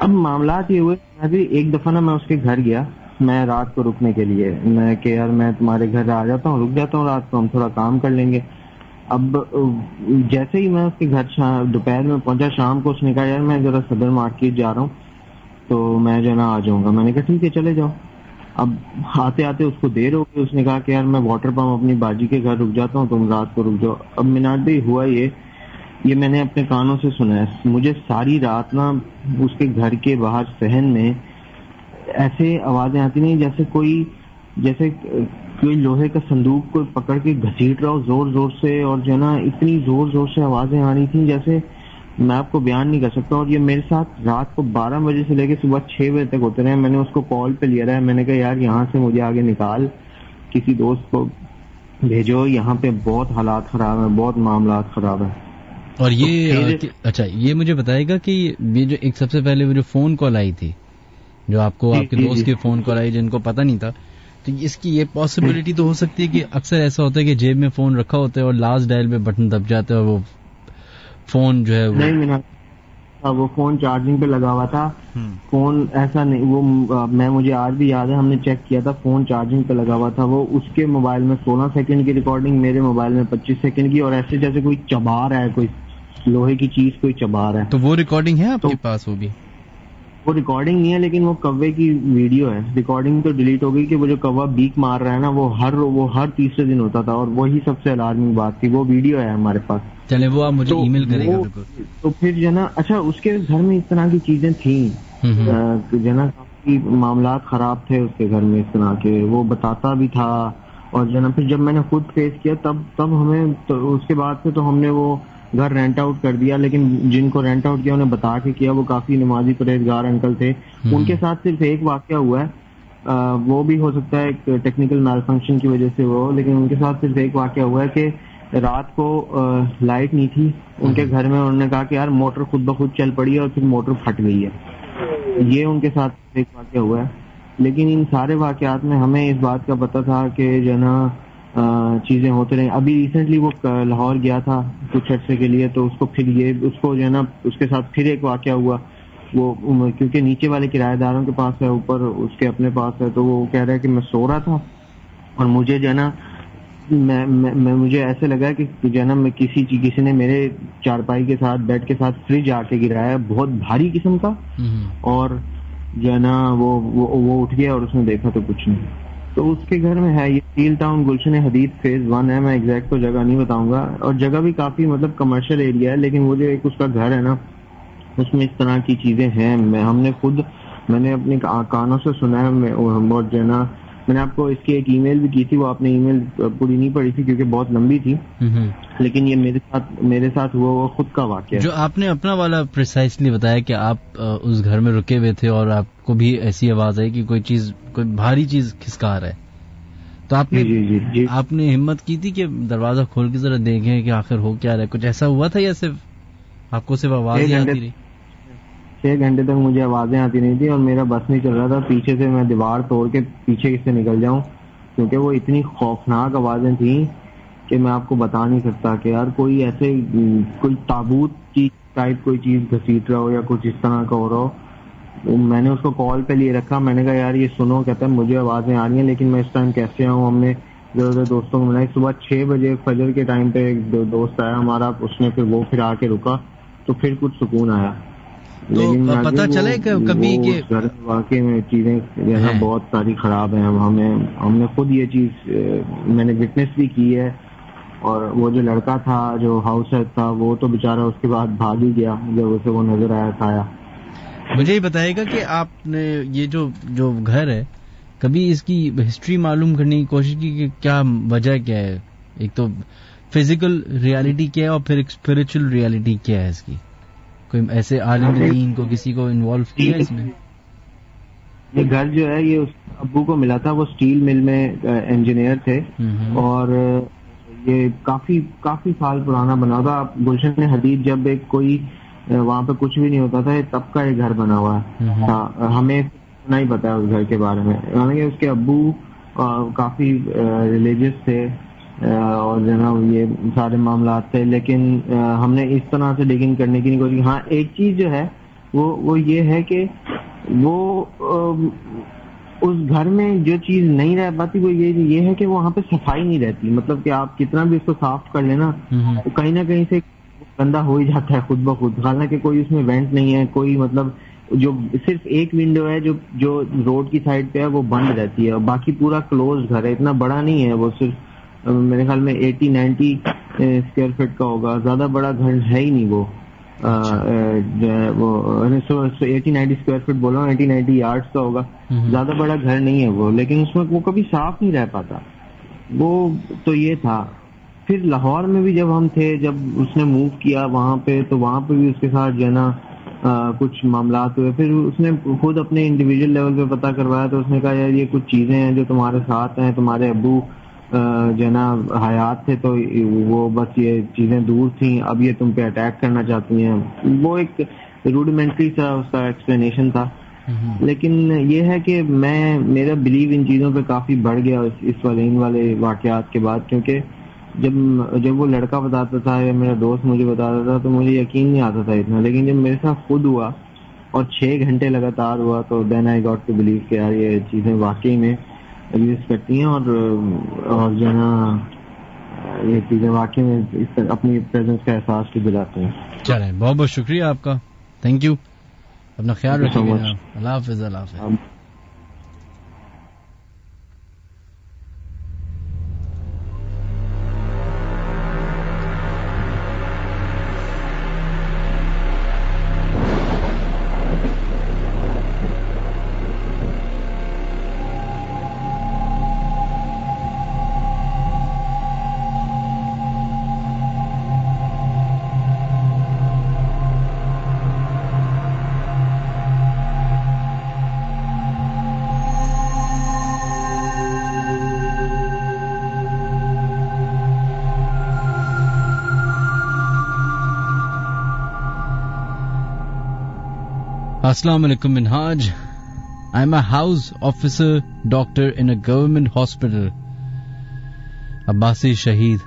اب معاملات یہ ہوئے، ابھی ایک دفعہ نا میں اس کے گھر گیا، میں رات کو رکنے کے لیے، میں کہ یار میں تمہارے گھر آ جاتا ہوں، رک جاتا ہوں رات کو، ہم تھوڑا کام کر لیں گے. اب جیسے ہی میں اس کے گھر دوپہر میں پہنچا، شام کو اس نے کہا یار میں ذرا صدر مارکیٹ جا رہا ہوں تو میں جو ہے نا آ جاؤں گا. میں نے کہا ٹھیک ہے چلے جاؤ. اب آتے آتے اس کو دیر ہو گئی. اس نے کہا کہ یار میں واٹر پمپ اپنی باجی کے گھر رک جاتا ہوں، تم رات کو رک جاؤ. اب مناج بھائی ہوا یہ میں نے اپنے کانوں سے سنا ہے. مجھے ساری رات نا اس کے گھر کے باہر صحن میں ایسے آوازیں آتی نہیں جیسے کوئی لوہے کا صندوق کو پکڑ کے گھسیٹ رہا ہو زور زور سے، اور جو ہے نا اتنی زور زور سے آوازیں آ رہی تھیں جیسے میں آپ کو بیان نہیں کر سکتا. اور یہ میرے ساتھ رات کو 12 بجے سے لے کے صبح 6 بجے تک ہوتے رہے. میں نے اس کو کال پہ لیا رہا ہے, میں نے کہا یار یہاں سے مجھے آگے نکال, کسی دوست کو بھیجو, یہاں پہ بہت حالات خراب ہیں, بہت معاملات خراب ہیں. اور یہ اچھا یہ مجھے بتائے گا کہ یہ جو ایک سب سے پہلے وہ جو فون کال آئی تھی, جو آپ کو آپ کے دوست کی فون کال آئی جن کو پتہ نہیں تھا, تو اس کی یہ پاسبلٹی تو ہو سکتی ہے کہ اکثر ایسا ہوتا ہے کہ جیب میں فون رکھا ہوتا ہے اور لاسٹ ڈائل پہ بٹن دب جاتا ہے اور وہ فون جو ہے وہ فون چارجنگ پہ لگا ہوا تھا. فون ایسا نہیں, وہ مجھے آج بھی یاد ہے, ہم نے چیک کیا تھا, فون چارجنگ پہ لگا ہوا تھا. وہ اس کے موبائل میں 16 سیکنڈ کی ریکارڈنگ, میرے موبائل میں 25 سیکنڈ کی, اور ایسے جیسے کوئی چبا رہا ہے, کوئی لوہے کی چیز کوئی چبا رہا ہے. تو وہ ریکارڈنگ ہے آپ کے پاس؟ وہ ریکارڈنگ نہیں ہے, لیکن وہ کوے کی ویڈیو ہے. ریکارڈنگ تو ڈیلیٹ ہو گئی کہ وہ جو کوہ بیک مار رہا ہے نا, وہ ہر تیسرے دن ہوتا تھا, اور وہی سب سے الارمنگ بات تھی. وہ ویڈیو ہے ہمارے پاس. چلے وہ آپ مجھے ای میل کرے گا. تو پھر جو ہے نا, اچھا اس کے گھر میں اس طرح کی چیزیں تھیں, جو ہے نا کافی معاملات خراب تھے اس کے گھر میں اس طرح کے, وہ بتاتا بھی تھا. اور جو ہے نا پھر جب میں نے خود فیس کیا تب ہمیں اس کے بعد سے تو ہم نے وہ گھر رینٹ آؤٹ کر دیا. لیکن جن کو رینٹ آؤٹ کیا انہیں بتا کے کیا, وہ کافی نمازی پرہیزگار انکل تھے. ان کے ساتھ صرف ایک واقعہ ہوا ہے, وہ بھی ہو سکتا ہے ایک ٹیکنیکل میل فنکشن کی وجہ سے وہ, لیکن ان کے ساتھ صرف ایک واقعہ ہوا ہے کہ رات کو لائٹ نہیں تھی ان کے گھر میں. انہوں نے کہا کہ یار موٹر خود بخود چل پڑی ہے, اور پھر موٹر پھٹ گئی ہے. یہ ان کے ساتھ ایک واقعہ ہوا ہے. لیکن ان سارے واقعات میں ہمیں اس بات کا پتہ تھا کہ جو ہے نا چیزیں ہوتے رہے. ابھی ریسنٹلی وہ لاہور گیا تھا کچھ عرصے کے لیے, تو اس کو جو ہے نا اس کے ساتھ پھر ایک واقعہ ہوا. وہ کیونکہ نیچے والے کرایہ داروں کے پاس ہے, اوپر اس کے اپنے پاس ہے, تو وہ کہہ رہا ہے کہ میں سو رہا تھا اور مجھے جو ہے نا مجھے ایسے لگا کہ جو ہے نا میں کسی نے میرے چارپائی کے ساتھ بیڈ کے ساتھ فریج آ کے گرایا, بہت بھاری قسم کا, اور جو ہے نا وہ اٹھ گیا اور اس نے دیکھا تو کچھ نہیں. تو اس کے گھر میں ہے, یہ اسٹیل ٹاؤن گلشن حدید فیز 1 ہے. میں ایگزیکٹ تو جگہ نہیں بتاؤں گا, اور جگہ بھی کافی مطلب کمرشل ایریا ہے, لیکن وہ جو ایک اس کا گھر ہے نا اس میں اس طرح کی چیزیں ہیں. میں نے اپنے کانوں سے سنا ہے, اور جو ہے نا میں نے آپ کو اس کی ایک ای میل بھی کی تھی, وہ آپ نے ای میل پوری نہیں پڑھی تھی کیونکہ بہت لمبی تھی, لیکن یہ میرے ساتھ ہوا وہ خود کا واقعہ. جو آپ نے اپنا والا پریسائسلی بتایا کہ آپ اس گھر میں رکے ہوئے تھے اور آپ کو بھی ایسی آواز آئی کہ کوئی بھاری چیز کھسکا رہا ہے, تو آپ نے ہمت کی تھی کہ دروازہ کھول کے ذرا دیکھیں کہ آخر ہو کیا رہا ہے؟ کچھ ایسا ہوا تھا یا صرف آپ کو صرف آواز ہی آتی رہی؟ 6 گھنٹے تک مجھے آوازیں آتی نہیں تھی, اور میرا بس نہیں چل رہا تھا پیچھے سے میں دیوار توڑ کے پیچھے سے نکل جاؤں, کیونکہ وہ اتنی خوفناک آوازیں تھیں کہ میں آپ کو بتا نہیں سکتا کہ یار کوئی ایسے کوئی تابوت کی ٹائپ کوئی چیز گھسیٹ رہا ہو یا کچھ اس طرح کا ہو رہا ہو. میں نے اس کو کال پہ لیے رکھا, میں نے کہا یار یہ سنو, کہتا ہے مجھے آوازیں آ رہی ہیں لیکن میں اس ٹائم کیسے آؤں. ہم نے ادھر دوستوں کو ملائی, صبح 6 بجے فجر کے ٹائم پہ ایک دوست آیا ہمارا, اس نے پھر آ کے رکا, تو پھر کچھ سکون آیا. لیکن پتہ چلے کبھی کہ واقعی میں چیزیں جو ہے بہت ساری خراب ہیں. ہم نے خود یہ چیز میں نے وٹنس بھی کی ہے, اور وہ جو لڑکا تھا جو ہاؤس ہیلپ تھا وہ تو بیچارہ اس کے بعد بھاگ ہی گیا جب اسے وہ نظر آیا. مجھے یہ بتائے گا کہ آپ نے یہ جو گھر ہے کبھی اس کی ہسٹری معلوم کرنے کی کوشش کی کہ کیا وجہ کیا ہے؟ ایک تو فزیکل ریالٹی کیا ہے اور پھر ایک اسپرچل ریالٹی کیا ہے اس کی؟ کوئی ایسے عالم دین کو کسی کو انوالو کیا اس میں؟ یہ گھر جو ہے یہ اس ابو کو ملا تھا, وہ اسٹیل مل میں انجینئر تھے, اور یہ کافی سال پرانا بنا تھا. گلشن حدید جب کوئی وہاں پہ کچھ بھی نہیں ہوتا تھا تب کا یہ گھر بنا ہوا ہے. ہمیں نہیں پتا اس گھر کے بارے میں. حالانکہ اس کے ابو کافی ریلیجس تھے اور جو ہے نا یہ سارے معاملات تھے, لیکن ہم نے اس طرح سے ڈگنگ کرنے کی نہیں کوشش. ہاں ایک چیز جو ہے وہ یہ ہے کہ وہ اس گھر میں جو چیز نہیں رہ پاتی وہ یہ ہے کہ وہاں پہ صفائی نہیں رہتی. مطلب کہ آپ کتنا بھی اس کو صاف کر لینا کہیں نہ کہیں سے گندا ہو ہی جاتا ہے خود بخود. حالانکہ کوئی اس میں وینٹ نہیں ہے, کوئی مطلب جو صرف ایک ونڈو ہے جو روڈ کی سائڈ پہ ہے وہ بند رہتی ہے, اور باقی پورا کلوز گھر ہے. اتنا بڑا نہیں ہے وہ, صرف میرے خیال میں 80-90 اسکوائر فٹ کا ہوگا, زیادہ بڑا گھر ہے ہی نہیں وہ. جو ہے وہ 80-90 اسکوائر فٹ بول رہا ہوں, 80-90 یارڈس کا ہوگا, زیادہ بڑا گھر نہیں ہے وہ. لیکن اس میں وہ کبھی صاف نہیں رہ پاتا. وہ تو یہ تھا. پھر لاہور میں بھی جب ہم تھے, جب اس نے موو کیا وہاں پہ, تو وہاں پہ بھی اس کے ساتھ جو ہے نا کچھ معاملات ہوئے. پھر اس نے خود اپنے انڈیویجول لیول پہ پتہ کروایا, تو اس نے کہا یار یہ کچھ چیزیں ہیں جو تمہارے ساتھ ہیں, تمہارے ابو جو ہے نا حیات تھے تو وہ بس یہ چیزیں دور تھیں, اب یہ تم پہ اٹیک کرنا چاہتی ہیں. وہ ایک روڈیمنٹری سا اس کا ایکسپلینیشن تھا. لیکن یہ ہے کہ میرا بلیو ان چیزوں پہ کافی بڑھ گیا ان والے واقعات کے بعد, کیونکہ جب وہ لڑکا بتاتا تھا یا میرا دوست مجھے بتاتا تھا تو مجھے یقین نہیں آتا تھا اتنا, لیکن جب میرے ساتھ خود ہوا اور 6 گھنٹے لگاتار ہوا تو دین آئی گاٹ ٹو بلیو کہ یار یہ چیزیں واقعی میں ایگزسٹ کرتی ہیں, اور جو ہے نا یہ چیزیں واقعی میں اپنی پریزنس کا احساس بھی دلاتے ہیں. چلیں, بہت بہت شکریہ آپ کا, تھینک یو, اپنا خیال رکھیے گا, اللہ حافظ. اللہ حافظ. Assalamu alaikum Minhaj. I'm a house officer doctor in a government hospital. Abbasi Shaheed.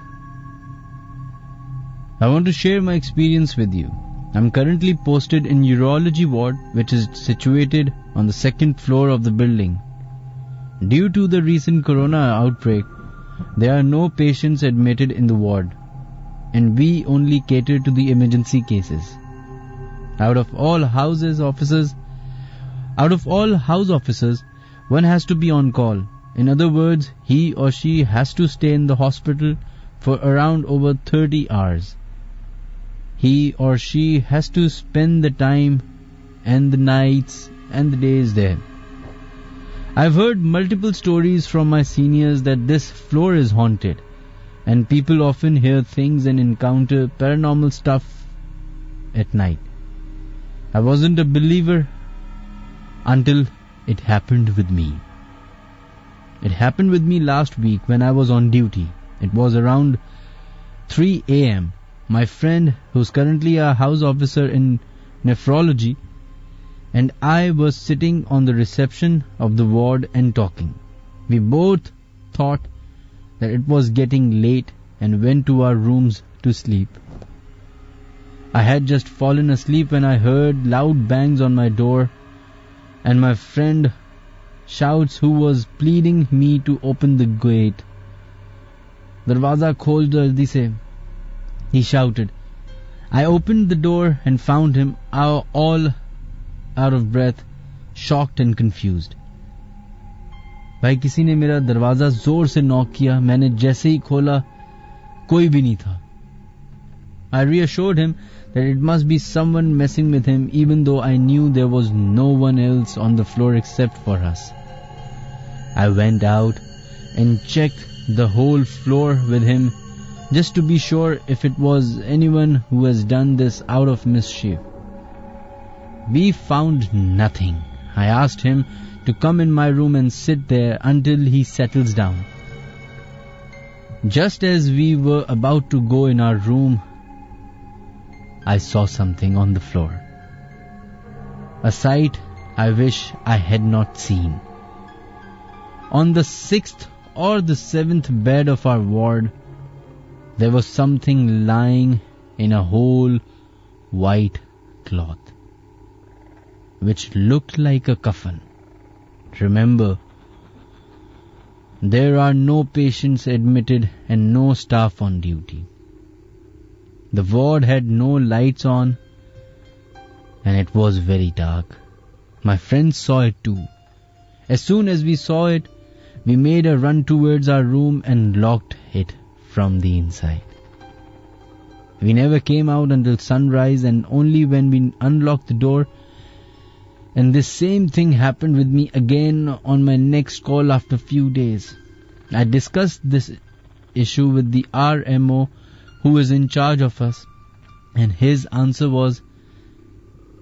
I want to share my experience with you. I'm currently posted in urology ward, which is situated on the 2nd floor of the building. Due to the recent corona outbreak, there are no patients admitted in the ward, and we only cater to the emergency cases. Out of all house officers, one has to be on call. In other words, he or she has to stay in the hospital for around over 30 hours. He or she has to spend the time and the nights and the days there. I've heard multiple stories from my seniors that this floor is haunted, and people often hear things and encounter paranormal stuff at night. I wasn't a believer until it happened with me. It happened with me last week when I was on duty. It was around 3 a.m. My friend, who's currently a house officer in nephrology, and I was sitting on the reception of the ward and talking. We both thought that it was getting late and went to our rooms to sleep. I had just fallen asleep when I heard loud bangs on my door, and my friend shouts, who was pleading me to open the gate. Darwaza khol jaldi se, he shouted. I opened the door and found him all out of breath, shocked and confused. بھائی کسی نے میرا دروازہ زور سے نوک کیا. میں نے جیسے ہی کھولا کوئی بھی نہیں تھا. I reassured him that it must be someone messing with him, even though I knew there was no one else on the floor except for us. I went out and checked the whole floor with him just to be sure if it was anyone who has done this out of mischief. We found nothing. I asked him to come in my room and sit there until he settles down. Just as we were about to go in our room, I saw something on the floor. A sight I wish I had not seen. On the 6th or the 7th bed of our ward, there was something lying in a whole white cloth, which looked like a coffin. Remember, there are no patients admitted and no staff on duty. The ward had no lights on and it was very dark. My friends saw it too. As soon as we saw it, we made a run towards our room and locked it from the inside. We never came out until sunrise, and only when we unlocked the door. And this same thing happened with me again on my next call after a few days. I discussed this issue with the RMO who is in charge of us, and his answer was,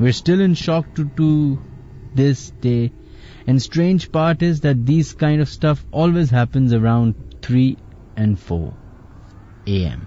We're still in shock to this day, and strange part is that these kind of stuff always happens around 3 and 4 a.m.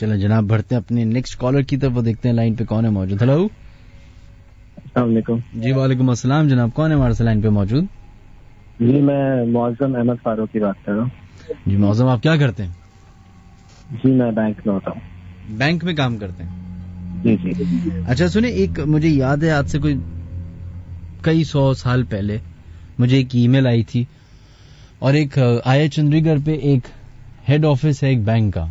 چلیں جناب بڑھتے ہیں اپنے next collar کی طرف, وہ دیکھتے ہیں لائن پہ کون ہے موجود. ہلو, السلام علیکم. جی وعلیکم السلام جناب, کون ہے ہمارے سے لائن پہ موجود؟ جی میں معظم احمد فاروقی بات کر رہا ہوں. جی معظم, آپ کیا کرتے ہیں؟ جی میں بینک میں ہوتا ہوں. بینک میں کام کرتے ہیں؟ جی جی. اچھا سنیں, ایک مجھے یاد ہے آج سے کوئی کئی 100 سال پہلے مجھے ایک ای میل آئی تھی, اور ایک آیا چندری گڑھ پہ ایک ہیڈ آفس ہے ایک بینک کا,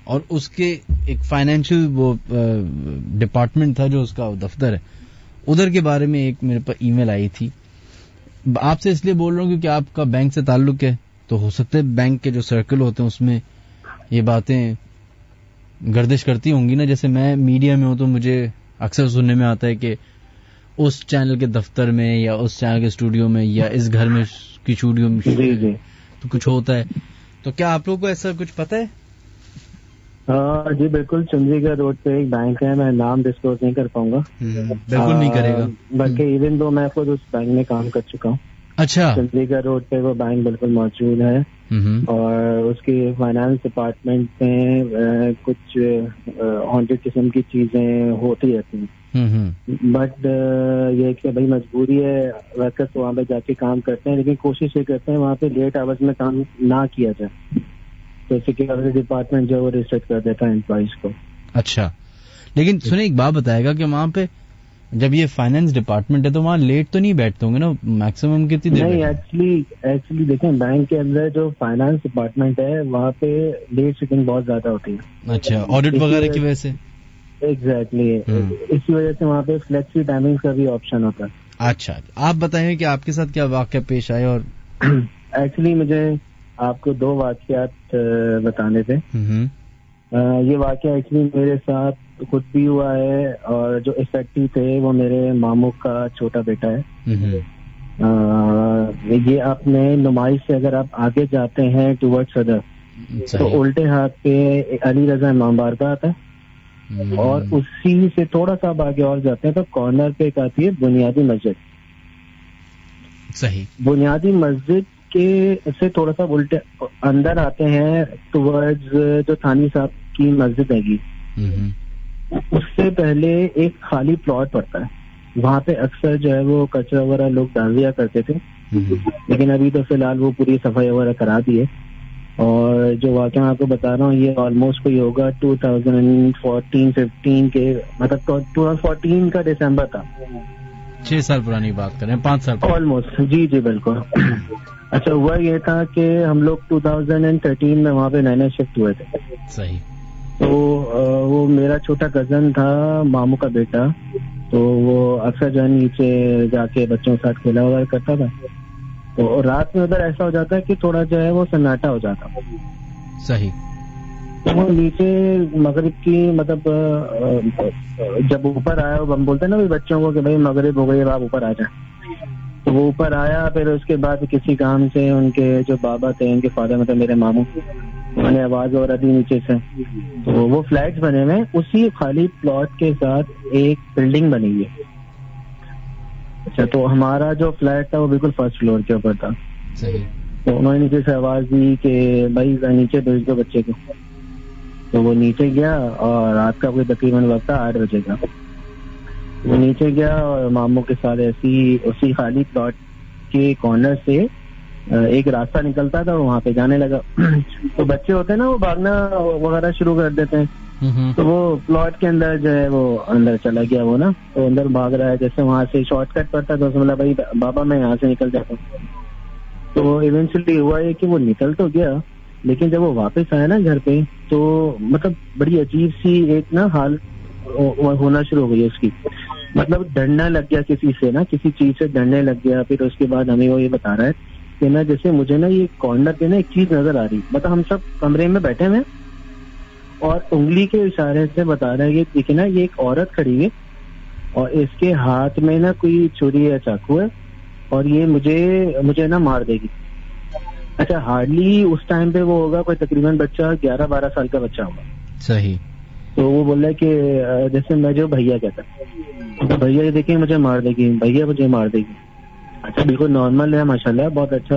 اور اس کے ایک فائنینشیل وہ ڈپارٹمنٹ تھا جو اس کا دفتر ہے, ادھر کے بارے میں ایک میرے پاس ای میل آئی تھی. آپ سے اس لیے بول رہا ہوں کیونکہ آپ کا بینک سے تعلق ہے, تو ہو سکتا ہے بینک کے جو سرکل ہوتے ہیں اس میں یہ باتیں گردش کرتی ہوں گی نا. جیسے میں میڈیا میں ہوں تو مجھے اکثر سننے میں آتا ہے کہ اس چینل کے دفتر میں یا اس چینل کے اسٹوڈیو میں یا اس گھر میں کی اسٹوڈیو میں تو کچھ ہوتا ہے. تو کیا آپ لوگوں کو ایسا کچھ پتہ ہے؟ جی بالکل, چندری گڑھ روڈ پہ ایک بینک ہے, میں نام ڈسکلوز نہیں کر پاؤں گا. بالکل نہیں کرے گا, بلکہ ایون دو میں خود اس بینک میں کام کر چکا ہوں. اچھا, چندری گڑھ روڈ پہ وہ بینک بالکل موجود ہے, اور اس کی فائنانس ڈپارٹمنٹ میں کچھ ہانٹیڈ قسم کی چیزیں ہوتی رہتی ہیں. بٹ یہ کہ بھائی مجبوری ہے, ورکرس وہاں پہ جا کے کام کرتے ہیں, لیکن کوشش یہ کرتے ہیں وہاں پہ لیٹ آورز میں کام نہ کیا جائے, تو سیکورٹی ڈپارٹمنٹ جو ہے وہ ریسٹرکٹ کر دیتا ہے امپلائیز کو. اچھا, لیکن سنیں ایک بات بتائے گا کہ وہاں پہ جب یہ فائنانس ڈپارٹمنٹ ہے تو وہاں لیٹ تو نہیں بیٹھتے ہوں گے نا, میکسیمم کتنی دیر؟ نہیں, ایکچولی دیکھیں بینک کے اندر جو فائنانس ڈپارٹمنٹ ہے وہاں پہ لیٹ سیٹنگ بہت زیادہ ہوتی ہے. اچھا, آڈٹ وغیرہ کی وجہ سے؟ ایگزیکٹلی, اسی وجہ سے وہاں پہ فلیکسی ٹائمنگ کا بھی آپشن ہوتا ہے. اچھا, آپ بتائیں کہ آپ کے ساتھ کیا واقعہ پیش آئے. اور ایکچولی مجھے آپ کو 2 واقعات بتانے تھے. یہ واقعہ ایکچولی میرے ساتھ خود بھی ہوا ہے, اور جو افیکٹو تھے وہ میرے ماموں کا چھوٹا بیٹا ہے. یہ اپنے نمائش سے اگر آپ آگے جاتے ہیں ٹورڈ صدر, تو الٹے ہاتھ پہ علی رضا امام بارگاہ آتا ہے, اور اسی سے تھوڑا سا آگے اور جاتے ہیں تو کارنر پہ ایک آتی ہے بنیادی مسجد. صحیح, بنیادی مسجد کے سے تھوڑا سا الٹے اندر آتے ہیں ٹورڈز جو تھانی صاحب کی مسجد ہے گی, اس سے پہلے ایک خالی پلاٹ پڑتا ہے. وہاں پہ اکثر جو ہے وہ کچرا وغیرہ لوگ ڈال دیا کرتے تھے, لیکن ابھی تو فی الحال وہ پوری صفائی وغیرہ کرا دی ہے. اور جو واقعہ میں آپ کو بتا رہا ہوں یہ آلموسٹ کوئی ہوگا 2014-15 کے, مطلب 2014 کا دسمبر تھا. 6 سال پرانی بات کریں, 5 سال آلموسٹ. جی جی بالکل. اچھا, ہوا یہ تھا کہ ہم لوگ 2013 میں وہاں پہ نئے نئے شفٹ ہوئے تھے. صحیح. تو وہ میرا چھوٹا کزن تھا, ماموں کا بیٹا, تو وہ اکثر جو ہے نیچے جا کے بچوں کے ساتھ کھیلا وغیرہ کرتا تھا. تو رات میں ادھر ایسا ہو جاتا ہے کہ تھوڑا جو ہے وہ سناٹا ہو جاتا. صحیح. تو وہ نیچے مغرب کی مطلب جب اوپر آیا, ہم بولتے ہیں نا بچوں کو کہ بھائی مغرب ہو گئی اب آپ اوپر آ جائیں, تو وہ اوپر آیا. پھر اس کے بعد کسی کام سے ان کے جو بابا تھے, ان کے فادر مطلب میرے ماموں, انہوں نے آواز ہو رہی تھی نیچے سے. تو وہ فلیٹس بنے ہوئے, اسی خالی پلاٹ کے ساتھ ایک بلڈنگ بنی ہوئی ہے. اچھا, تو ہمارا جو فلیٹ تھا وہ بالکل فرسٹ فلور کے اوپر تھا. صحیح. تو انہوں نے نیچے سے آواز دی کہ بھائی نیچے بھیج دو بچے کو. تو وہ نیچے گیا, اور رات کا کوئی تقریباً وقت تھا 8 بجے کا. وہ نیچے گیا اور ماموں کے ساتھ اسی خالی پلاٹ کے کارنر سے ایک راستہ نکلتا تھا, وہاں پہ جانے لگا. تو بچے ہوتے ہیں نا وہ بھاگنا وغیرہ شروع کر دیتے ہیں, تو وہ پلاٹ کے اندر جو ہے وہ اندر چلا گیا. وہ نا تو اندر بھاگ رہا ہے, جیسے وہاں سے شارٹ کٹ پڑتا تو اس نے بولا بھائی بابا میں یہاں سے نکل جاتا ہوں. تو ایونچولی ہوا ہے کہ وہ نکل تو گیا, لیکن جب وہ واپس آیا نا گھر پہ, تو مطلب بڑی عجیب سی ایک نا حال ہونا شروع ہو گئی اس کی. مطلب ڈرنے لگ گیا کسی سے نا, کسی چیز سے ڈرنے لگ گیا. پھر اس کے بعد ہمیں وہ یہ بتا رہا ہے کہ نا جیسے مجھے نا یہ کارنر پہ نا ایک چیز نظر آ رہی, مطلب ہم سب کمرے میں بیٹھے ہوئے اور انگلی کے اشارے سے بتا رہا ہے کہ دیکھیں نا یہ ایک عورت کھڑی ہے, اور اس کے ہاتھ میں نا کوئی چھری یا چاقو ہے, اور یہ مجھے نا مار دے گی. اچھا, ہارڈلی اس ٹائم پہ وہ ہوگا کوئی تقریباً بچہ 11-12 سال کا بچہ ہوگا. صحیح. تو وہ بول رہا ہے کہ جیسے میں جو بھیا کہتا, تو بھیا یہ دیکھیں مجھے مار دے گی, بھیا مجھے مار دے گی. اچھا, بالکل نارمل ہے ماشاءاللہ, بہت اچھا.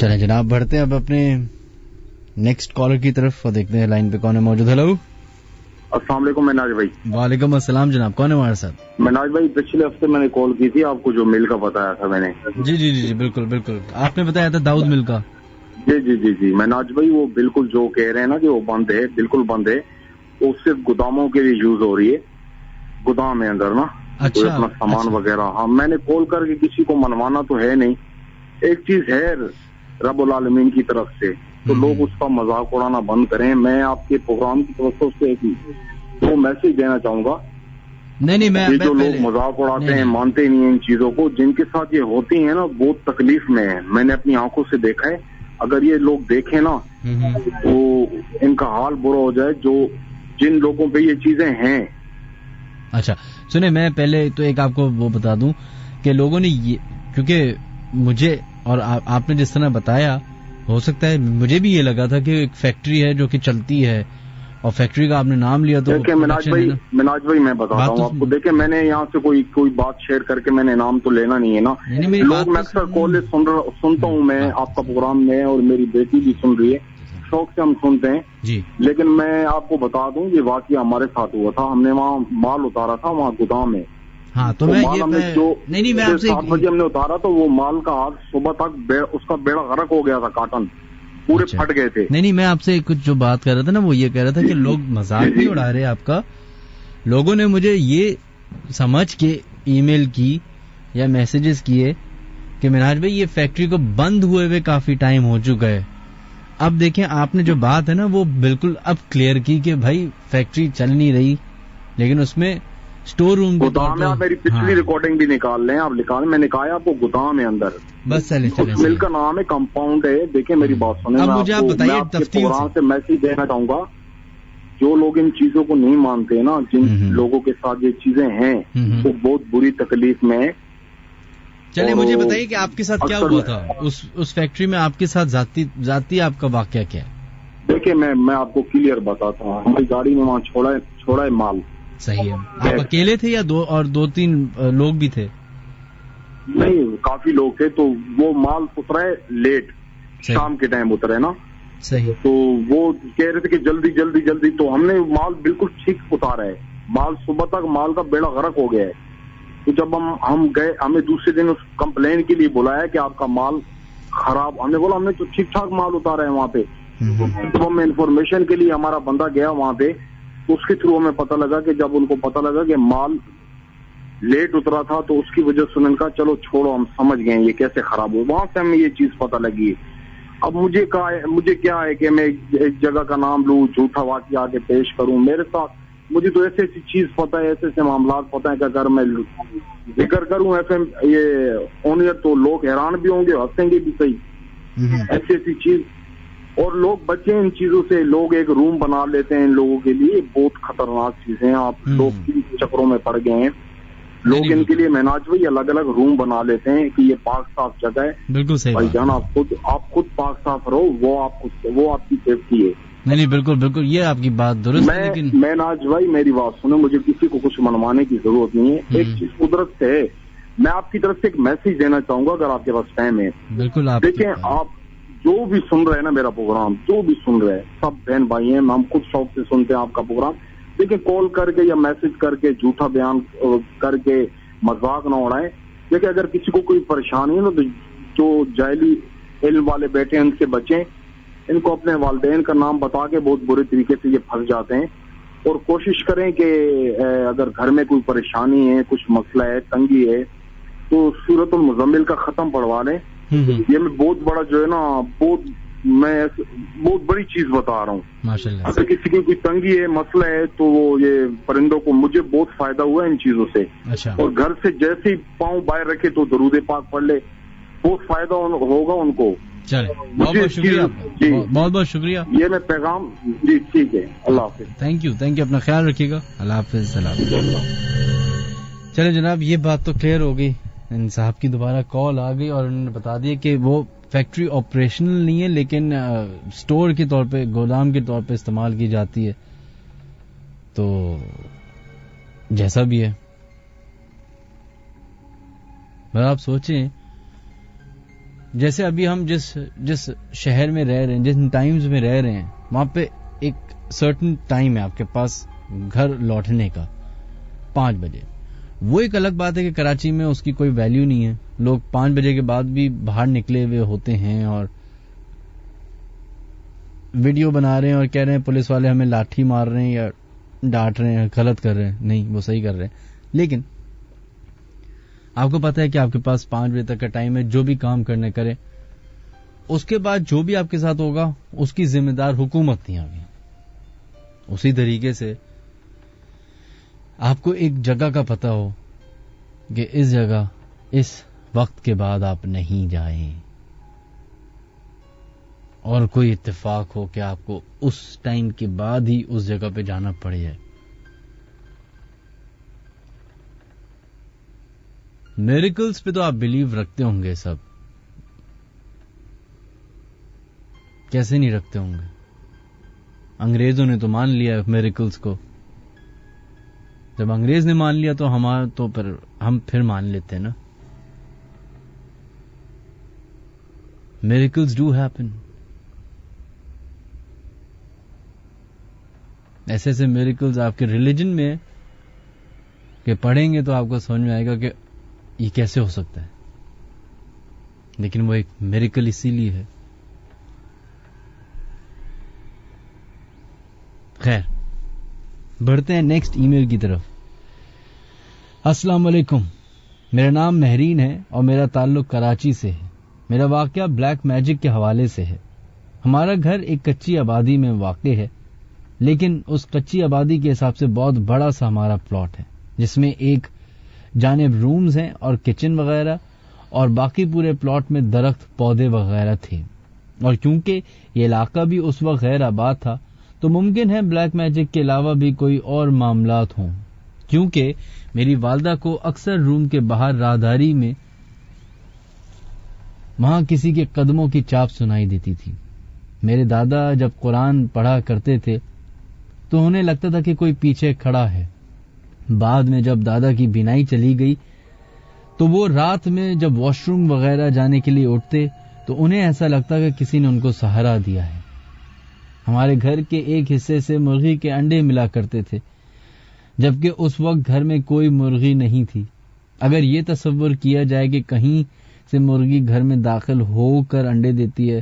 چلیں جناب بڑھتے ہیں اب اپنے نیکسٹ کالر کی طرف اور دیکھتے ہیں لائن پہ کون ہے موجود. ہلو السلام علیکم مناج بھائی. وعلیکم السلام جناب, کون ہے ہمارے ساتھ؟ مناج بھائی پچھلے ہفتے میں نے کال کی تھی آپ کو, جو مل کا بتایا تھا میں نے. جی جی جی بالکل بالکل, آپ نے بتایا تھا داؤد مل کا. جی جی جی جی مناج بھائی, وہ بالکل جو کہہ رہے ہیں نا کہ وہ بند ہے, بالکل بند ہے. وہ صرف گوداموں کے لیے یوز ہو رہی ہے, گودام ہے اندر نا, کوئی اپنا سامان وغیرہ. ہاں میں نے کال کر کے کسی کو منوانا تو ہے نہیں. ایک چیز ہے رب العالمین کی طرف سے, تو لوگ اس کا مذاق اڑانا بند کریں. میں آپ کے پروگرام کی طرف سے ایک تو میسج دینا چاہوں گا. نہیں میں جو لوگ مذاق اڑاتے ہیں, مانتے نہیں ہیں ان چیزوں کو, جن کے ساتھ یہ ہوتی ہیں نا بہت تکلیف میں ہے. میں نے اپنی آنکھوں سے دیکھا ہے. اگر یہ لوگ دیکھیں نا تو ان کا حال برا ہو جائے, جو جن لوگوں پہ یہ چیزیں ہیں. اچھا سنیں, میں پہلے تو ایک آپ کو وہ بتا دوں کہ لوگوں نے یہ, کیونکہ مجھے اور آپ نے جس طرح بتایا, ہو سکتا ہے مجھے بھی یہ لگا تھا کہ ایک فیکٹری ہے جو کہ چلتی ہے, اور فیکٹری کا آپ نے نام لیا تو دیکھیں مناج بھائی میں بتاتا ہوں آپ کو. دیکھیں میں نے یہاں سے کوئی بات شیئر کر کے میں نے نام تو لینا نہیں ہے نا. لوگ میں اکثر کال سنتا ہوں میں آپ کا پروگرام میں, اور میری بیٹی بھی سن رہی ہے, شوق سے ہم سنتے ہیں جی. لیکن میں آپ کو بتا دوں یہ واقعہ ہمارے ساتھ ہوا تھا. ہم نے وہاں مال اتارا تھا, وہاں گودام میں. ہاں تو میں 7 بجے ہم نے اتارا تو وہ مال کا حال صبح تک اس کا بیڑا غرق ہو گیا تھا, کاٹن پورے پھٹ گئے تھے. نہیں میں آپ سے کچھ جو بات کر رہا تھا نا, وہ یہ کہہ رہا تھا کہ لوگ مذاق نہیں اڑا رہے آپ کا. لوگوں نے مجھے یہ سمجھ کے ای میل کی یا میسیجز کیے کہ مناج بھائی یہ فیکٹری کو بند ہوئے کافی ٹائم ہو چکا ہے. اب دیکھیں آپ نے جو بات ہے نا وہ بالکل اب کلیئر کی کہ بھائی فیکٹری چل نہیں رہی, لیکن اس میں اسٹور روم گودام ہے. آپ میری پچھلی ریکارڈنگ بھی نکال لیں, آپ نکال, میں نے کہا آپ کو گودام ہے اندر. بس اس مل کا نام ہے کمپاؤنڈ ہے. دیکھیں میری بات سنیں, اب مجھے آپ بتائیے پروگرام سے میسج دینا چاہوں گا. جو لوگ ان چیزوں کو نہیں مانتے نا, جن لوگوں کے ساتھ یہ چیزیں ہیں وہ بہت بری تکلیف میں ہے. چلے مجھے بتائیے کہ آپ کے ساتھ کیا ہوا تھا اس فیکٹری میں, آپ کے ساتھ ذاتی آپ کا واقعہ کیا ہے؟ دیکھیں میں آپ کو کلیئر بتاتا ہوں. ہماری گاڑی میں وہاں چھوڑا ہے مال. صحیح ہے. آپ اکیلے تھے یا 2-3 لوگ بھی تھے؟ نہیں کافی لوگ تھے. تو وہ مال اترا ہے لیٹ, شام کے ٹائم اترے نا. صحیح. تو وہ کہہ رہے تھے کہ جلدی, تو ہم نے مال بالکل ٹھیک اتارا ہے. مال صبح تک مال کا بیڑا غرق ہو گیا ہے. تو جب ہم گئے, ہمیں دوسرے دن اس کمپلین کے لیے بلایا کہ آپ کا مال خراب. ہم نے بولا ہم نے تو ٹھیک ٹھاک مال اتارا ہے وہاں پہ. جب ہم انفارمیشن کے لیے ہمارا بندہ گیا وہاں پہ, تو اس کے تھرو ہمیں پتہ لگا کہ جب ان کو پتہ لگا کہ مال لیٹ اترا تھا تو اس کی وجہ سے انہوں نے کہا چلو چھوڑو, ہم سمجھ گئے یہ کیسے خراب ہو. وہاں سے ہمیں یہ چیز پتہ لگی. اب مجھے کیا ہے کہ میں ایک جگہ کا نام لوں, جھوٹا واقعہ آگے پیش کروں. میرے ساتھ مجھے تو ایسی چیز پتہ ہے, ایسے معاملات پتہ ہے کہ اگر میں ذکر کروں ایسے یہ اونر تو لوگ حیران بھی ہوں گے, ہنسیں گے بھی. صحیح ایسی چیز, اور لوگ بچیں ان چیزوں سے. لوگ ایک روم بنا لیتے ہیں ان لوگوں کے لیے, بہت خطرناک چیزیں. آپ لوگ چکروں میں پڑ گئے ہیں. لوگ ان کے لیے مناج بھائی الگ الگ روم بنا لیتے ہیں کہ یہ پاک صاف جگہ ہے. بالکل صحیح بھائی جان, آپ خود پاک صاف رہو, وہ آپ کی سیفٹی ہے. نہیں بالکل یہ آپ کی بات درست ہے. لیکن مناج بھائی میری بات سنیں, مجھے کسی کو کچھ منوانے کی ضرورت نہیں ہے. ایک چیز قدرت سے ہے. میں آپ کی طرف سے ایک میسج دینا چاہوں گا اگر آپ کے پاس ٹائم ہے. بالکل. دیکھیں آپ جو بھی سن رہے ہیں نا میرا پروگرام, جو بھی سن رہے ہیں سب بہن بھائی ہیں, ہم خود شوق سے سنتے ہیں آپ کا پروگرام. دیکھیں کال کر کے یا میسج کر کے جھوٹا بیان کر کے مذاق نہ اڑائیں. دیکھیں اگر کسی کو کوئی پریشانی ہے نا, تو جو جاہلی علم والے بیٹھے ہیں ان سے بچیں. ان کو اپنے والدین کا نام بتا کے بہت برے طریقے سے یہ پھنس جاتے ہیں. اور کوشش کریں کہ اگر گھر میں کوئی پریشانی ہے, کچھ مسئلہ ہے, تنگی ہے, تو سورۃ المزمل کا ختم پڑھوا لیں. یہ میں بہت بڑا جو ہے نا, بہت بڑی چیز بتا رہا ہوں. ماشاءاللہ. اگر کسی کی کوئی تنگی ہے, مسئلہ ہے, تو وہ یہ پرندوں کو, مجھے بہت فائدہ ہوا ان چیزوں سے. اور گھر سے جیسے ہی پاؤں باہر رکھے تو درود پاک پڑھ لے, بہت فائدہ ہوگا ان کو. چلے بہت شکریہ. جی بہت شکریہ. یہ میں پیغام. جی ٹھیک ہے, اللہ حافظ. Thank you. اپنا خیال رکھیے گا. اللہ حافظ. چلے جناب, یہ بات تو کلیئر ہو گئی. ان صاحب کی دوبارہ کال آ گئی اور انہوں نے بتا دیا کہ وہ فیکٹری آپریشنل نہیں ہے, لیکن سٹور کے طور پہ, گودام کے طور پہ استعمال کی جاتی ہے. تو جیسا بھی ہے, آپ سوچیں جیسے ابھی ہم جس شہر میں رہ رہے ہیں، جن ٹائمز میں رہ رہے ہیں، وہاں پہ ایک سرٹن ٹائم ہے آپ کے پاس گھر لوٹنے کا، 5 بجے. وہ ایک الگ بات ہے کہ کراچی میں اس کی کوئی ویلیو نہیں ہے. لوگ 5 بجے کے بعد بھی باہر نکلے ہوئے ہوتے ہیں اور ویڈیو بنا رہے ہیں اور کہہ رہے ہیں پولیس والے ہمیں لاٹھی مار رہے ہیں یا ڈانٹ رہے ہیں، غلط کر رہے ہیں. نہیں، وہ صحیح کر رہے ہیں. لیکن آپ کو پتا ہے کہ آپ کے پاس 5 بجے تک کا ٹائم ہے، جو بھی کام کرنے کرے. اس کے بعد جو بھی آپ کے ساتھ ہوگا اس کی ذمہ دار حکومت نہیں آگی. اسی طریقے سے آپ کو ایک جگہ کا پتا ہو کہ اس جگہ اس وقت کے بعد آپ نہیں جائیں، اور کوئی اتفاق ہو کہ آپ کو اس ٹائم کے بعد ہی اس جگہ پہ جانا پڑے جائے. میریکلز پہ تو آپ بلیو رکھتے ہوں گے سب، کیسے نہیں رکھتے ہوں گے؟ انگریزوں نے تو مان لیا میریکلز کو. جب انگریز نے مان لیا تو ہم پھر مان لیتے ہیں نا. Miracles do happen. ایسے ایسے میریکلز آپ کے ریلیجن میں کہ پڑھیں گے تو آپ کو سمجھ میں آئے گا کہ یہ کیسے ہو سکتا ہے، لیکن وہ ایک میریکل اسی لیے ہے. خیر، بڑھتے ہیں نیکسٹ ای میل کی طرف. السلام علیکم، میرا نام مہرین ہے اور میرا تعلق کراچی سے ہے. میرا واقعہ بلیک میجک کے حوالے سے ہے. ہمارا گھر ایک کچی آبادی میں واقع ہے، لیکن اس کچی آبادی کے حساب سے بہت بڑا سا ہمارا پلاٹ ہے، جس میں ایک جانب رومز ہیں اور کچن وغیرہ، اور باقی پورے پلاٹ میں درخت پودے وغیرہ تھے. اور کیونکہ یہ علاقہ بھی اس وقت غیر آباد تھا تو ممکن ہے بلیک میجک کے علاوہ بھی کوئی اور معاملات ہوں، کیونکہ میری والدہ کو اکثر روم کے باہر راہداری میں وہاں کسی کے قدموں کی چاپ سنائی دیتی تھی. میرے دادا جب قرآن پڑھا کرتے تھے تو انہیں لگتا تھا کہ کوئی پیچھے کھڑا ہے. بعد میں جب دادا کی بینائی چلی گئی تو وہ رات میں جب واش روم وغیرہ جانے کے لیے اٹھتے تو انہیں ایسا لگتا کہ کسی نے ان کو سہارا دیا ہے. ہمارے گھر کے ایک حصے سے مرغی کے انڈے ملا کرتے تھے، جبکہ اس وقت گھر میں کوئی مرغی نہیں تھی. اگر یہ تصور کیا جائے کہ کہیں سے مرغی گھر میں داخل ہو کر انڈے دیتی ہے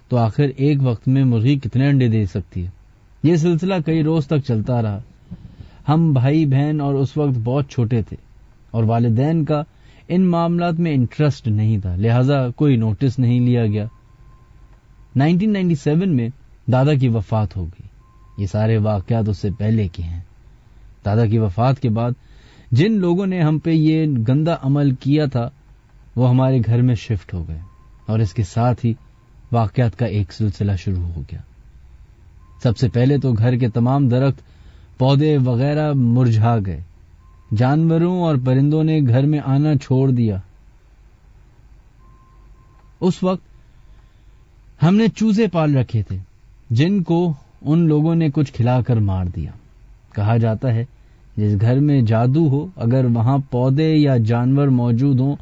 تو آخر ایک وقت میں مرغی کتنے انڈے دے سکتی ہے؟ یہ سلسلہ کئی روز تک چلتا رہا. ہم بھائی بہن اور اس وقت بہت چھوٹے تھے اور والدین کا ان معاملات میں انٹرسٹ نہیں تھا، لہذا کوئی نوٹس نہیں لیا گیا. 1997 میں دادا کی وفات ہو گئی. یہ سارے واقعات اس سے پہلے کے ہیں. دادا کی وفات کے بعد جن لوگوں نے ہم پہ یہ گندا عمل کیا تھا وہ ہمارے گھر میں شفٹ ہو گئے، اور اس کے ساتھ ہی واقعات کا ایک سلسلہ شروع ہو گیا. سب سے پہلے تو گھر کے تمام درخت پودے وغیرہ مرجھا گئے. جانوروں اور پرندوں نے گھر میں آنا چھوڑ دیا. اس وقت ہم نے چوزے پال رکھے تھے جن کو ان لوگوں نے کچھ کھلا کر مار دیا. کہا جاتا ہے جس گھر میں جادو ہو، اگر وہاں پودے یا جانور موجود ہوں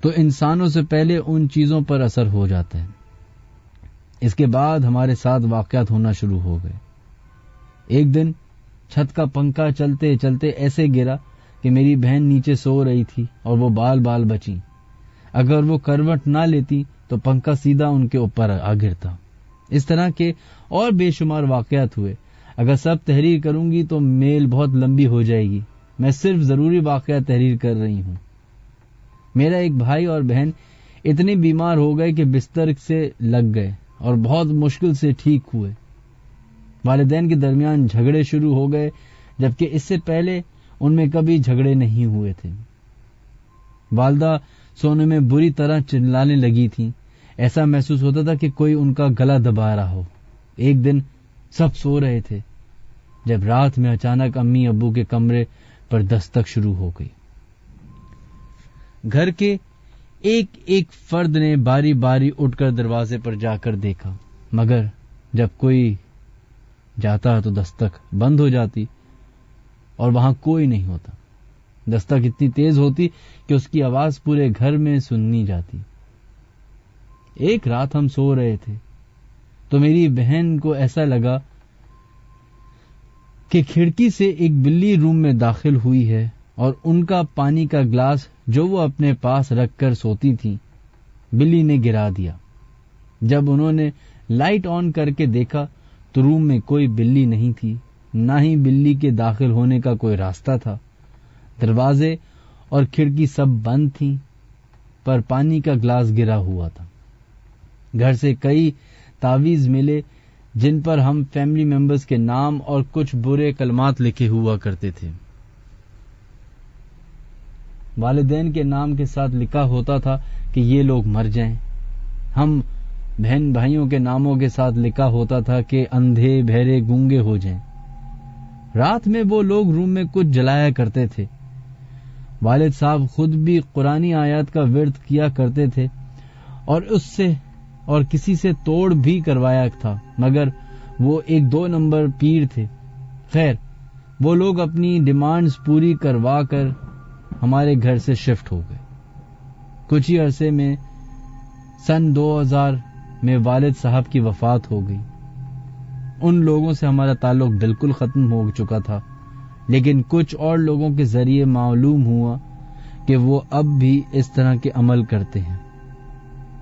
تو انسانوں سے پہلے ان چیزوں پر اثر ہو جاتا ہے. اس کے بعد ہمارے ساتھ واقعات ہونا شروع ہو گئے. ایک دن چھت کا پنکھا چلتے چلتے ایسے گرا کہ میری بہن نیچے سو رہی تھی اور وہ بال بال بچی. اگر وہ کروٹ نہ لیتی تو پنکھا سیدھا ان کے اوپر آ گرتا. اس طرح کے اور بے شمار واقعات ہوئے. اگر سب تحریر کروں گی تو میل بہت لمبی ہو جائے گی. میں صرف ضروری واقعات تحریر کر رہی ہوں. میرا ایک بھائی اور بہن اتنے بیمار ہو گئے کہ بستر سے لگ گئے اور بہت مشکل سے ٹھیک ہوئے. والدین کے درمیان جھگڑے شروع ہو گئے، جبکہ اس سے پہلے ان میں کبھی جھگڑے نہیں ہوئے تھے. والدہ سونے میں بری طرح چلانے لگی تھی. ایسا محسوس ہوتا تھا کہ کوئی ان کا گلا دبا رہا ہو. ایک دن سب سو رہے تھے جب رات میں اچانک امی ابو کے کمرے پر دستک شروع ہو گئی. گھر کے ایک ایک فرد نے باری باری اٹھ کر دروازے پر جا کر دیکھا، مگر جب کوئی جاتا تو دستک بند ہو جاتی اور وہاں کوئی نہیں ہوتا. دستک اتنی تیز ہوتی کہ اس کی آواز پورے گھر میں سننی جاتی. ایک رات ہم سو رہے تھے تو میری بہن کو ایسا لگا کہ کھڑکی سے ایک بلی روم میں داخل ہوئی ہے اور ان کا پانی کا گلاس جو وہ اپنے پاس رکھ کر سوتی تھی بلی نے گرا دیا۔ جب انہوں نے لائٹ آن کر کے دیکھا تو روم میں کوئی بلی نہیں تھی، نہ ہی بلی کے داخل ہونے کا کوئی راستہ تھا۔ دروازے اور کھڑکی سب بند تھیں، پر پانی کا گلاس گرا ہوا تھا۔ گھر سے کئی تعویذ ملے جن پر ہم فیملی ممبرز کے نام اور کچھ برے کلمات لکھے ہوا کرتے تھے۔ والدین کے نام کے ساتھ لکھا ہوتا تھا کہ یہ لوگ مر جائیں۔ ہم بہن بھائیوں کے ناموں کے ساتھ لکھا ہوتا تھا کہ اندھے بہرے گونگے ہو جائیں۔ رات میں وہ لوگ روم میں کچھ جلایا کرتے تھے۔ والد صاحب خود بھی قرآنی آیات کا ورد کیا کرتے تھے اور اس سے اور کسی سے توڑ بھی کروایا تھا، مگر وہ 1-2 نمبر پیر تھے۔ خیر، وہ لوگ اپنی ڈیمانڈز پوری کروا کر ہمارے گھر سے شفٹ ہو گئے۔ کچھ ہی عرصے میں سن 2000 میں والد صاحب کی وفات ہو گئی۔ ان لوگوں سے ہمارا تعلق بالکل ختم ہو چکا تھا، لیکن کچھ اور لوگوں کے ذریعے معلوم ہوا کہ وہ اب بھی اس طرح کے عمل کرتے ہیں۔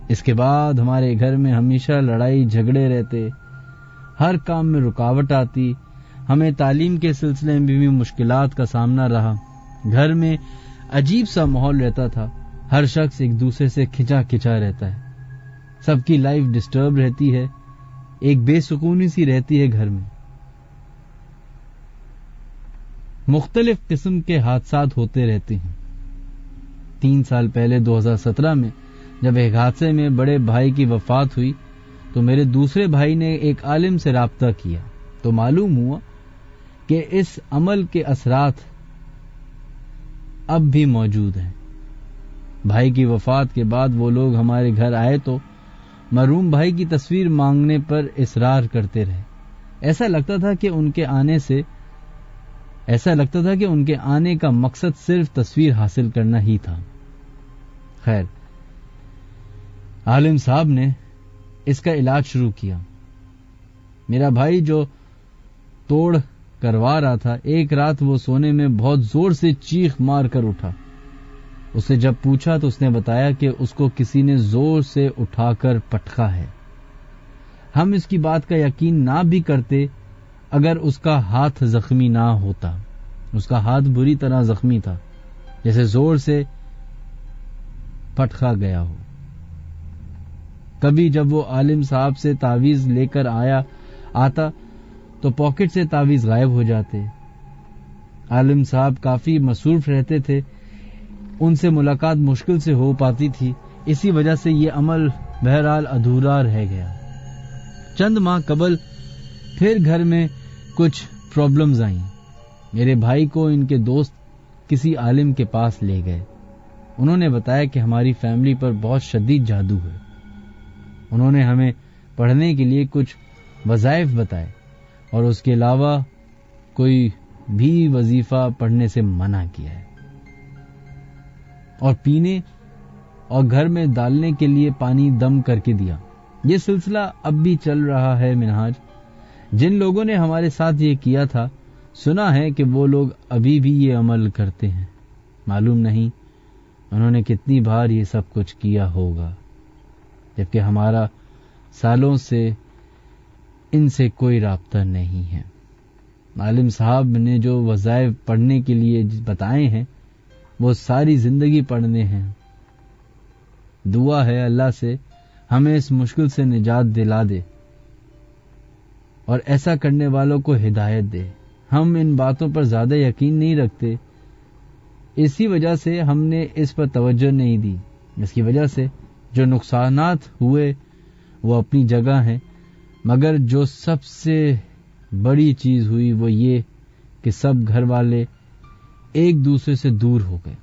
اس کے بعد ہمارے گھر میں ہمیشہ لڑائی جھگڑے رہتے، ہر کام میں رکاوٹ آتی، ہمیں تعلیم کے سلسلے میں بھی مشکلات کا سامنا رہا۔ گھر میں عجیب سا ماحول رہتا تھا، ہر شخص ایک دوسرے سے کھچا کھچا رہتا ہے، سب کی لائف ڈسٹرب رہتی ہے، ایک بے سکونی سی رہتی ہے گھر میں۔ مختلف قسم کے حادثات ہوتے رہتے ہیں۔ 3 سال پہلے 2017 میں جب ایک حادثے میں بڑے بھائی کی وفات ہوئی تو میرے دوسرے بھائی نے ایک عالم سے رابطہ کیا تو معلوم ہوا کہ اس عمل کے اثرات اب بھی موجود ہیں۔ بھائی کی وفات کے بعد وہ لوگ ہمارے گھر آئے تو مرحوم بھائی کی تصویر مانگنے پر اصرار کرتے رہے۔ ایسا لگتا تھا کہ ان کے آنے کا مقصد صرف تصویر حاصل کرنا ہی تھا۔ خیر، عالم صاحب نے اس کا علاج شروع کیا۔ میرا بھائی جو توڑ کروا رہا تھا، ایک رات وہ سونے میں بہت زور سے چیخ مار کر اٹھا۔ اسے جب پوچھا تو اس نے بتایا کہ اس کو کسی نے زور سے اٹھا کر پٹکا ہے۔ ہم اس کی بات کا یقین نہ بھی کرتے اگر اس کا ہاتھ زخمی نہ ہوتا۔ اس کا ہاتھ بری طرح زخمی تھا، جیسے زور سے پٹکا گیا ہو۔ کبھی جب وہ عالم صاحب سے تعویذ لے کر آتا تو پاکٹ سے تعویذ غائب ہو جاتے۔ عالم صاحب کافی مصروف رہتے تھے، ان سے ملاقات مشکل سے ہو پاتی تھی، اسی وجہ سے یہ عمل بہرحال ادھورا رہ گیا۔ چند ماہ قبل پھر گھر میں کچھ پرابلمز آئیں۔ میرے بھائی کو ان کے دوست کسی عالم کے پاس لے گئے۔ انہوں نے بتایا کہ ہماری فیملی پر بہت شدید جادو ہے۔ انہوں نے ہمیں پڑھنے کے لیے کچھ وظائف بتائے اور اس کے علاوہ کوئی بھی وظیفہ پڑھنے سے منع کیا ہے، اور پینے اور گھر میں ڈالنے کے لیے پانی دم کر کے دیا۔ یہ سلسلہ اب بھی چل رہا ہے۔ منہاج، جن لوگوں نے ہمارے ساتھ یہ کیا تھا، سنا ہے کہ وہ لوگ ابھی بھی یہ عمل کرتے ہیں۔ معلوم نہیں انہوں نے کتنی بار یہ سب کچھ کیا ہوگا، جبکہ ہمارا سالوں سے ان سے کوئی رابطہ نہیں ہے۔ عالم صاحب نے جو وظائف پڑھنے کے لیے بتائے ہیں وہ ساری زندگی پڑھنے ہیں۔ دعا ہے اللہ سے ہمیں اس مشکل سے نجات دلا دے اور ایسا کرنے والوں کو ہدایت دے۔ ہم ان باتوں پر زیادہ یقین نہیں رکھتے، اسی وجہ سے ہم نے اس پر توجہ نہیں دی۔ اس کی وجہ سے جو نقصانات ہوئے وہ اپنی جگہ ہیں، مگر جو سب سے بڑی چیز ہوئی وہ یہ کہ سب گھر والے ایک دوسرے سے دور ہو گئے۔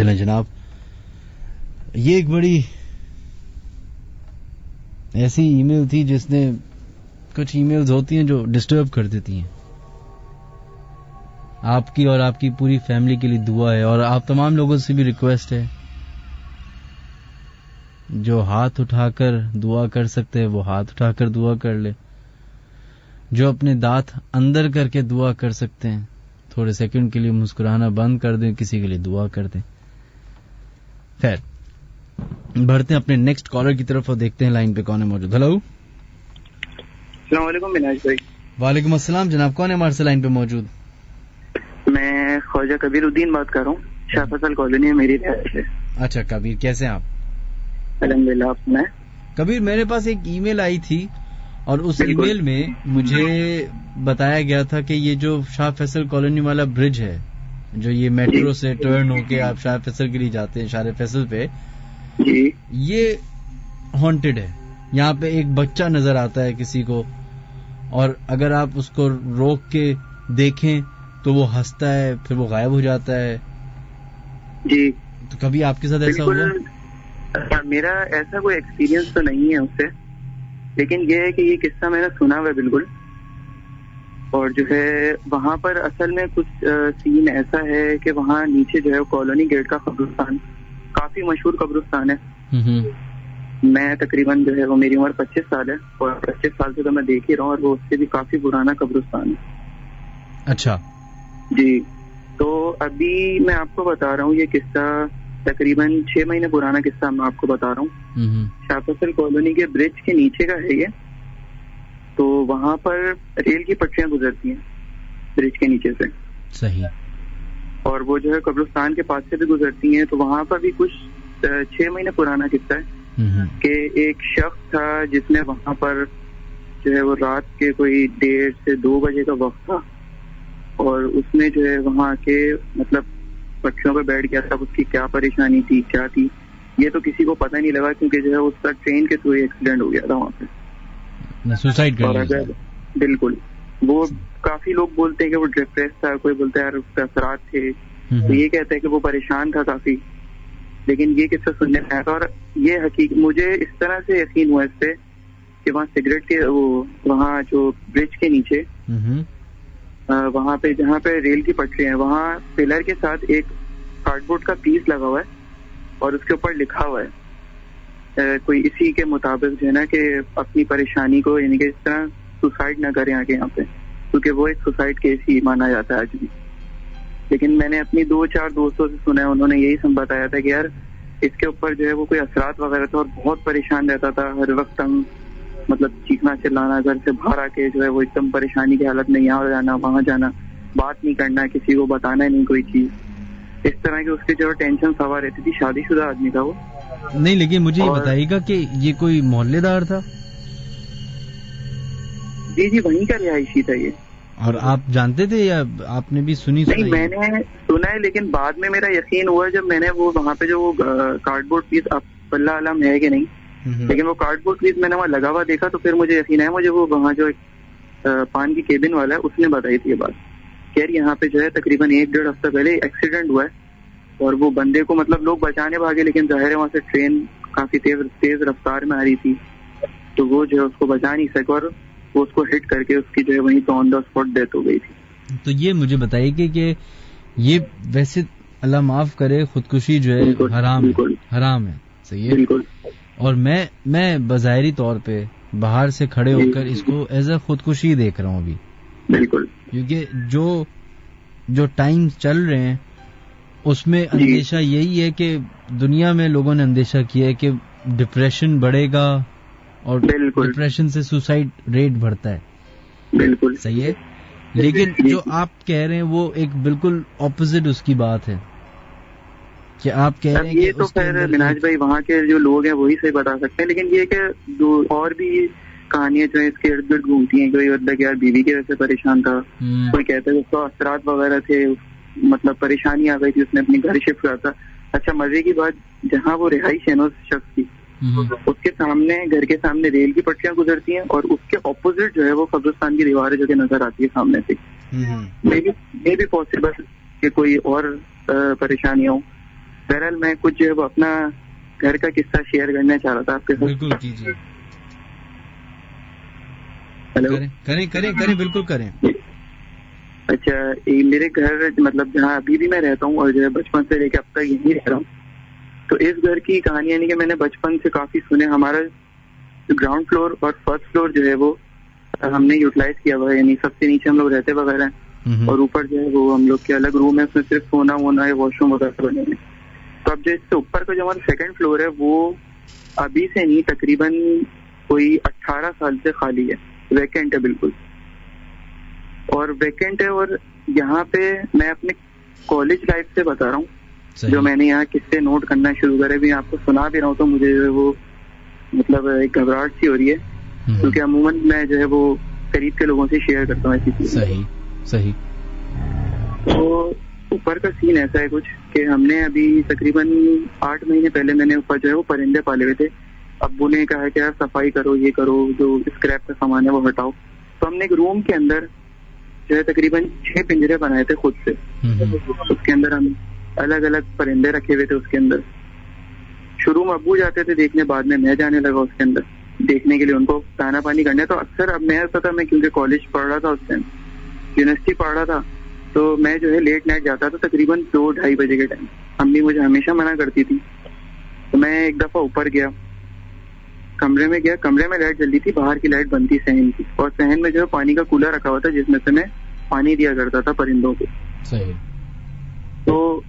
چلیں جناب, یہ ایک بڑی ایسی ای میل تھی جس نے, کچھ ای میلز ہوتی ہیں جو ڈسٹرب کر دیتی ہیں. آپ کی اور آپ کی پوری فیملی کے لیے دعا ہے, اور آپ تمام لوگوں سے بھی ریکویسٹ ہے جو ہاتھ اٹھا کر دعا کر سکتے ہیں وہ ہاتھ اٹھا کر دعا کر لے, جو اپنے دانت اندر کر کے دعا کر سکتے ہیں تھوڑے سیکنڈ کے لیے مسکرانا بند کر دیں, کسی کے لیے دعا کر دیں. خیر, بڑھتے ہیں اپنے نیکسٹ کالر کی طرف اور دیکھتے ہیں لائن پہ کون ہے موجود. ہلو, السلام علیکم مناج بھائی. وعلیکم السلام جناب, کون ہے ہمارے سے لائن پہ موجود؟ میں خواجہ کبیر الدین بات کر رہا ہوں, شاہ فصل کالونی ہے میری رہائش ہے. اچھا کبیر, کیسے ہیں آپ؟ الحمدللہ. آپ میں کبیر, میرے پاس ایک ای میل آئی تھی اور اس ای میل میں مجھے بتایا گیا تھا کہ یہ جو شاہ فیصل کالونی والا برج ہے, جو یہ میٹرو سے ٹرن ہو کے آپ شاہ فیصل کے لیے جاتے ہیں, شاہ فیصل پہ, جی یہ ہانٹڈ ہے. یہاں پہ ایک بچہ نظر آتا ہے کسی کو, اور اگر آپ اس کو روک کے دیکھیں تو وہ ہنستا ہے, پھر وہ غائب ہو جاتا ہے. جی, تو کبھی آپ کے ساتھ ایسا ہوا؟ میرا ایسا کوئی ایکسپیرینس تو نہیں ہے اس سے, لیکن یہ ہے کہ یہ قصہ میں نے سنا ہوا ہے بالکل. اور جو ہے وہاں پر اصل میں کچھ سین ایسا ہے کہ وہاں نیچے جو ہے کالونی گیٹ کا قبرستان کافی مشہور قبرستان ہے. میں تقریباً جو ہے وہ میری عمر 25 سال ہے, اور 25 سال سے تو میں دیکھ ہی رہا ہوں, اور وہ اس سے بھی کافی پرانا قبرستان ہے. اچھا جی, تو ابھی میں آپ کو بتا رہا ہوں یہ قصہ تقریباً 6 مہینے پرانا قصہ میں آپ کو بتا رہا ہوں. شاہ فیصل کالونی کے برج کے نیچے کا ہے یہ. تو وہاں پر ریل کی پٹریاں گزرتی ہیں برج کے نیچے سے. صحیح. اور وہ جو ہے قبرستان کے پاس سے بھی گزرتی ہیں. تو وہاں پر بھی کچھ 6 مہینے پرانا قصہ ہے کہ ایک شخص تھا جس نے وہاں پر جو ہے وہ رات کے کوئی 1:30 سے 2 بجے کا وقت تھا, اور اس نے جو ہے وہاں کے مطلب پٹریوں پہ بیٹھ گیا تھا. اس کی کیا پریشانی تھی, کیا تھی, یہ تو کسی کو پتہ نہیں لگا, کیونکہ جو ہے اس کا ٹرین کے تھرو ایکسیڈنٹ ہو گیا تھا وہاں پہ. سوسائڈ کر لیا. بالکل. وہ کافی لوگ بولتے ہیں کہ وہ ڈپریس تھا, کوئی بولتا ہے یار اس کے اثرات تھے, تو یہ کہتا ہے کہ وہ پریشان تھا کافی. لیکن یہ قصہ سننے میں آیا تھا, اور یہ حقیقت مجھے اس طرح سے یقین ہوا اس پہ کہ وہاں سگریٹ کے وہاں جو برج کے نیچے وہاں پہ جہاں پہ ریل کی پٹری ہیں وہاں پلر کے ساتھ ایک کارڈ بورڈ کا پیس لگا ہوا ہے, اور اس کے اوپر لکھا ہوا ہے کوئی اسی کے مطابق جو ہے نا کہ اپنی پریشانی کو یعنی کہ اس طرح سوسائڈ نہ کریں آگے یہاں پہ, کیونکہ وہ ایک سوسائڈ کیس ہی مانا جاتا ہے آج بھی. لیکن میں نے اپنی 2-4 دوستوں سے سنا ہے, انہوں نے یہی بتایا تھا کہ یار اس کے اوپر جو ہے وہ کوئی اثرات وغیرہ تھا, اور بہت پریشان رہتا تھا ہر وقت, مطلب چیخنا چلانا, گھر سے باہر آ کے جو ہے وہ ایک دم پریشانی کی حالت میں یہاں جانا وہاں جانا, بات نہیں کرنا, کسی کو بتانا نہیں کوئی چیز, اس طرح کی اس کی جو ٹینشن سوار رہتی تھی. شادی شدہ آدمی تھا وہ. نہیں, لیکن مجھے یہ بتائیے گا کہ یہ کوئی محلے دار تھا؟ جی وہیں کا رہائشی تھا یہ. اور آپ جانتے تھے یا آپ نے بھی سنی؟ نہیں, میں نے سنا ہے, لیکن بعد میں میرا یقین ہوا جب میں نے وہ وہاں پہ جو وہ کارڈ بورڈ پیس, اب اللہ علم ہے کہ نہیں, لیکن وہ کارڈ بورڈ پیس میں نے وہاں لگا ہوا دیکھا, تو پھر مجھے یقین ہے. مجھے وہ وہاں جو پان کی کیبن والا ہے اس نے بتائی تھی یہ بات کہ یار یہاں پہ جو ہے تقریباً 1-1.5 ہفتہ پہلے ایکسیڈنٹ ہوا ہے, اور وہ بندے کو مطلب لوگ بچانے بھاگے, لیکن ظاہر ہے وہاں سے ٹرین کافی تیز رفتار میں آ رہی تھی, تو وہ جو ہے اس کو بچا نہیں سکا, اور وہ اس کو ہٹ کر کے اس کی جو ہے وہیں تو آن دا اسپاٹ ڈیتھ ہو گئی تھی. تو یہ مجھے بتائیے کہ یہ ویسے اللہ معاف کرے خودکشی جو ہے حرام ہے, صحیح ہے, بالکل. اور میں بظاہری طور پہ باہر سے کھڑے ہو کر اس کو ایز اے خودکشی دیکھ رہا ہوں ابھی, بالکل, کیونکہ جو ٹائم چل رہے ہیں اس میں اندیشہ یہی ہے کہ دنیا میں لوگوں نے اندیشہ کیا ہے کہ ڈپریشن بڑھے گا, اور ڈپریشن سے سوسائڈ ریٹ بڑھتا ہے. بالکل صحیح ہے, لیکن جو آپ کہہ رہے ہیں وہ ایک بالکل اپوزٹ اس کی بات ہے کہ آپ کہہ رہے ہیں یہ تو خیر مناج بھائی وہاں کے جو لوگ ہیں وہی صحیح بتا سکتے ہیں, لیکن یہ کہ اور بھی کہانیاں جو ہے اس کے ارد گرد گھومتی ہیں. کوئی بندہ کہ یار بیوی کی وجہ سے پریشان تھا, کوئی کہتا ہے اس کو اثرات وغیرہ تھے, مطلب پریشانی آ گئی تھی, اس نے اپنی گھر شفٹ کرا تھا. اچھا مزے کی بات, جہاں وہ رہائش ہے نا اس شخص کی, اس کے سامنے گھر کے سامنے ریل کی پٹریاں گزرتی ہیں, اور اس کے اپوزٹ جو ہے وہ قبرستان کی دیوار جو کہ نظر آتی ہے سامنے سے. یہ بھی پاسبل کہ کوئی اور پریشانیاں ہوں, بہرحال میں کچھ جو ہے وہ اپنا گھر کا قصہ شیئر کرنا چاہ رہا تھا آپ کے ساتھ. بالکل کیجیے. ہیلو. کریں بالکل کریں. اچھا, میرے گھر مطلب جہاں ابھی بھی میں رہتا ہوں اور جو ہے بچپن سے لے کے اب تک یہیں رہ رہا ہوں, تو اس گھر کی کہانی یعنی کہ میں نے بچپن سے کافی سنے. ہمارا گراؤنڈ فلور اور فرسٹ فلور جو ہے وہ ہم نے یوٹیلائز کیا ہوا ہے, یعنی سب سے نیچے ہم لوگ رہتے وغیرہ ہیں, اور اوپر جو ہے وہ ہم لوگ کے الگ روم ہے, اس میں صرف سونا وونا ہے, واش روم وغیرہ بنے ہیں. تو اب جو اس سے اوپر کا جو ہمارا سیکنڈ فلور ہے وہ ابھی سے نہیں تقریباً کوئی 18 سال سے خالی ہے, ویکینٹ ہے بالکل, اور ویکینٹ ہے. اور یہاں پہ میں اپنے کالج لائف سے بتا رہا ہوں, جو میں نے یہاں قصے نوٹ کرنا شروع کرے بھی آپ کو سنا بھی رہا ہوں, تو مجھے جو ہے وہ مطلب ایک گھبراہٹ سی ہو رہی ہے, کیونکہ عموماً میں جو ہے وہ قریب کے لوگوں سے شیئر کرتا ہوں ایسی چیزیں. صحیح. تو اوپر کا سین ایسا ہے کچھ کہ ہم نے ابھی تقریباً 8 مہینے پہلے میں نے اوپر جو ہے وہ پرندے پالے ہوئے تھے. ابو نے کہا کہ یار صفائی کرو, یہ کرو, جو اسکریپ کا سامان ہے وہ ہٹاؤ. تو ہم نے ایک روم کے اندر جو ہے تقریباً 6 پنجرے بنائے تھے خود سے. اس کے اندر ہم الگ الگ پرندے رکھے ہوئے تھے. اس کے اندر شروع میں ابو جاتے تھے دیکھنے, بعد میں جانے لگا اس کے اندر دیکھنے کے لیے, ان کو دانا پانی کرنے. تو اکثر اب میں پتا میں کیونکہ کالج پڑھ رہا تھا اس ٹائم, یونیورسٹی پڑھ رہا تھا, تو میں جو ہے لیٹ نائٹ جاتا تھا تقریباً 2-2:30 بجے کے ٹائم. امی مجھے ہمیشہ منع کرتی تھی. تو میں ایک دفعہ اوپر گیا, کمرے میں لائٹ جلتی تھی, باہر کی لائٹ بند تھی صحن کی, اور صحن میں جو ہے پانی کا کولر رکھا ہوا تھا جس میں سے میں پانی دیا کرتا تھا پرندوں کو. تو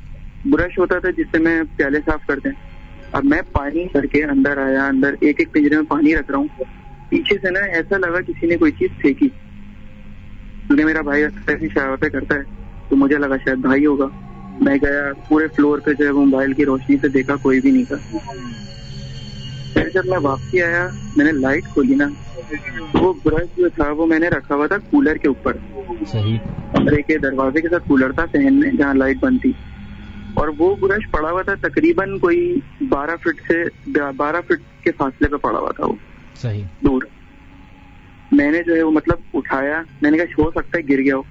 برش ہوتا تھا جس سے میں پیالے صاف کرتے ہیں. اب میں پانی کر کے اندر آیا, اندر ایک پنجرے میں پانی رکھ رہا ہوں, پیچھے سے نا ایسا لگا کسی نے کوئی چیز پھینکی, کیونکہ میرا بھائی ایسی شرارتیں کرتا ہے, تو مجھے لگا شاید بھائی ہوگا. میں گیا پورے فلور پہ جو ہے موبائل کی روشنی سے دیکھا, کوئی بھی نہیں تھا. پھر جب میں واپسی آیا میں نے لائٹ کھولی نا, وہ برش جو تھا وہ میں نے رکھا ہوا تھا کولر کے اوپر. کمرے کے دروازے کے ساتھ کولر تھا صحن میں جہاں لائٹ بند تھی, اور وہ برش پڑا ہوا تھا تقریباً کوئی 12 فٹ کے فاصلے پہ پڑا ہوا تھا وہ دور. میں نے جو ہے وہ مطلب اٹھایا, میں نے کہا ہو سکتا ہے گر گیا ہو.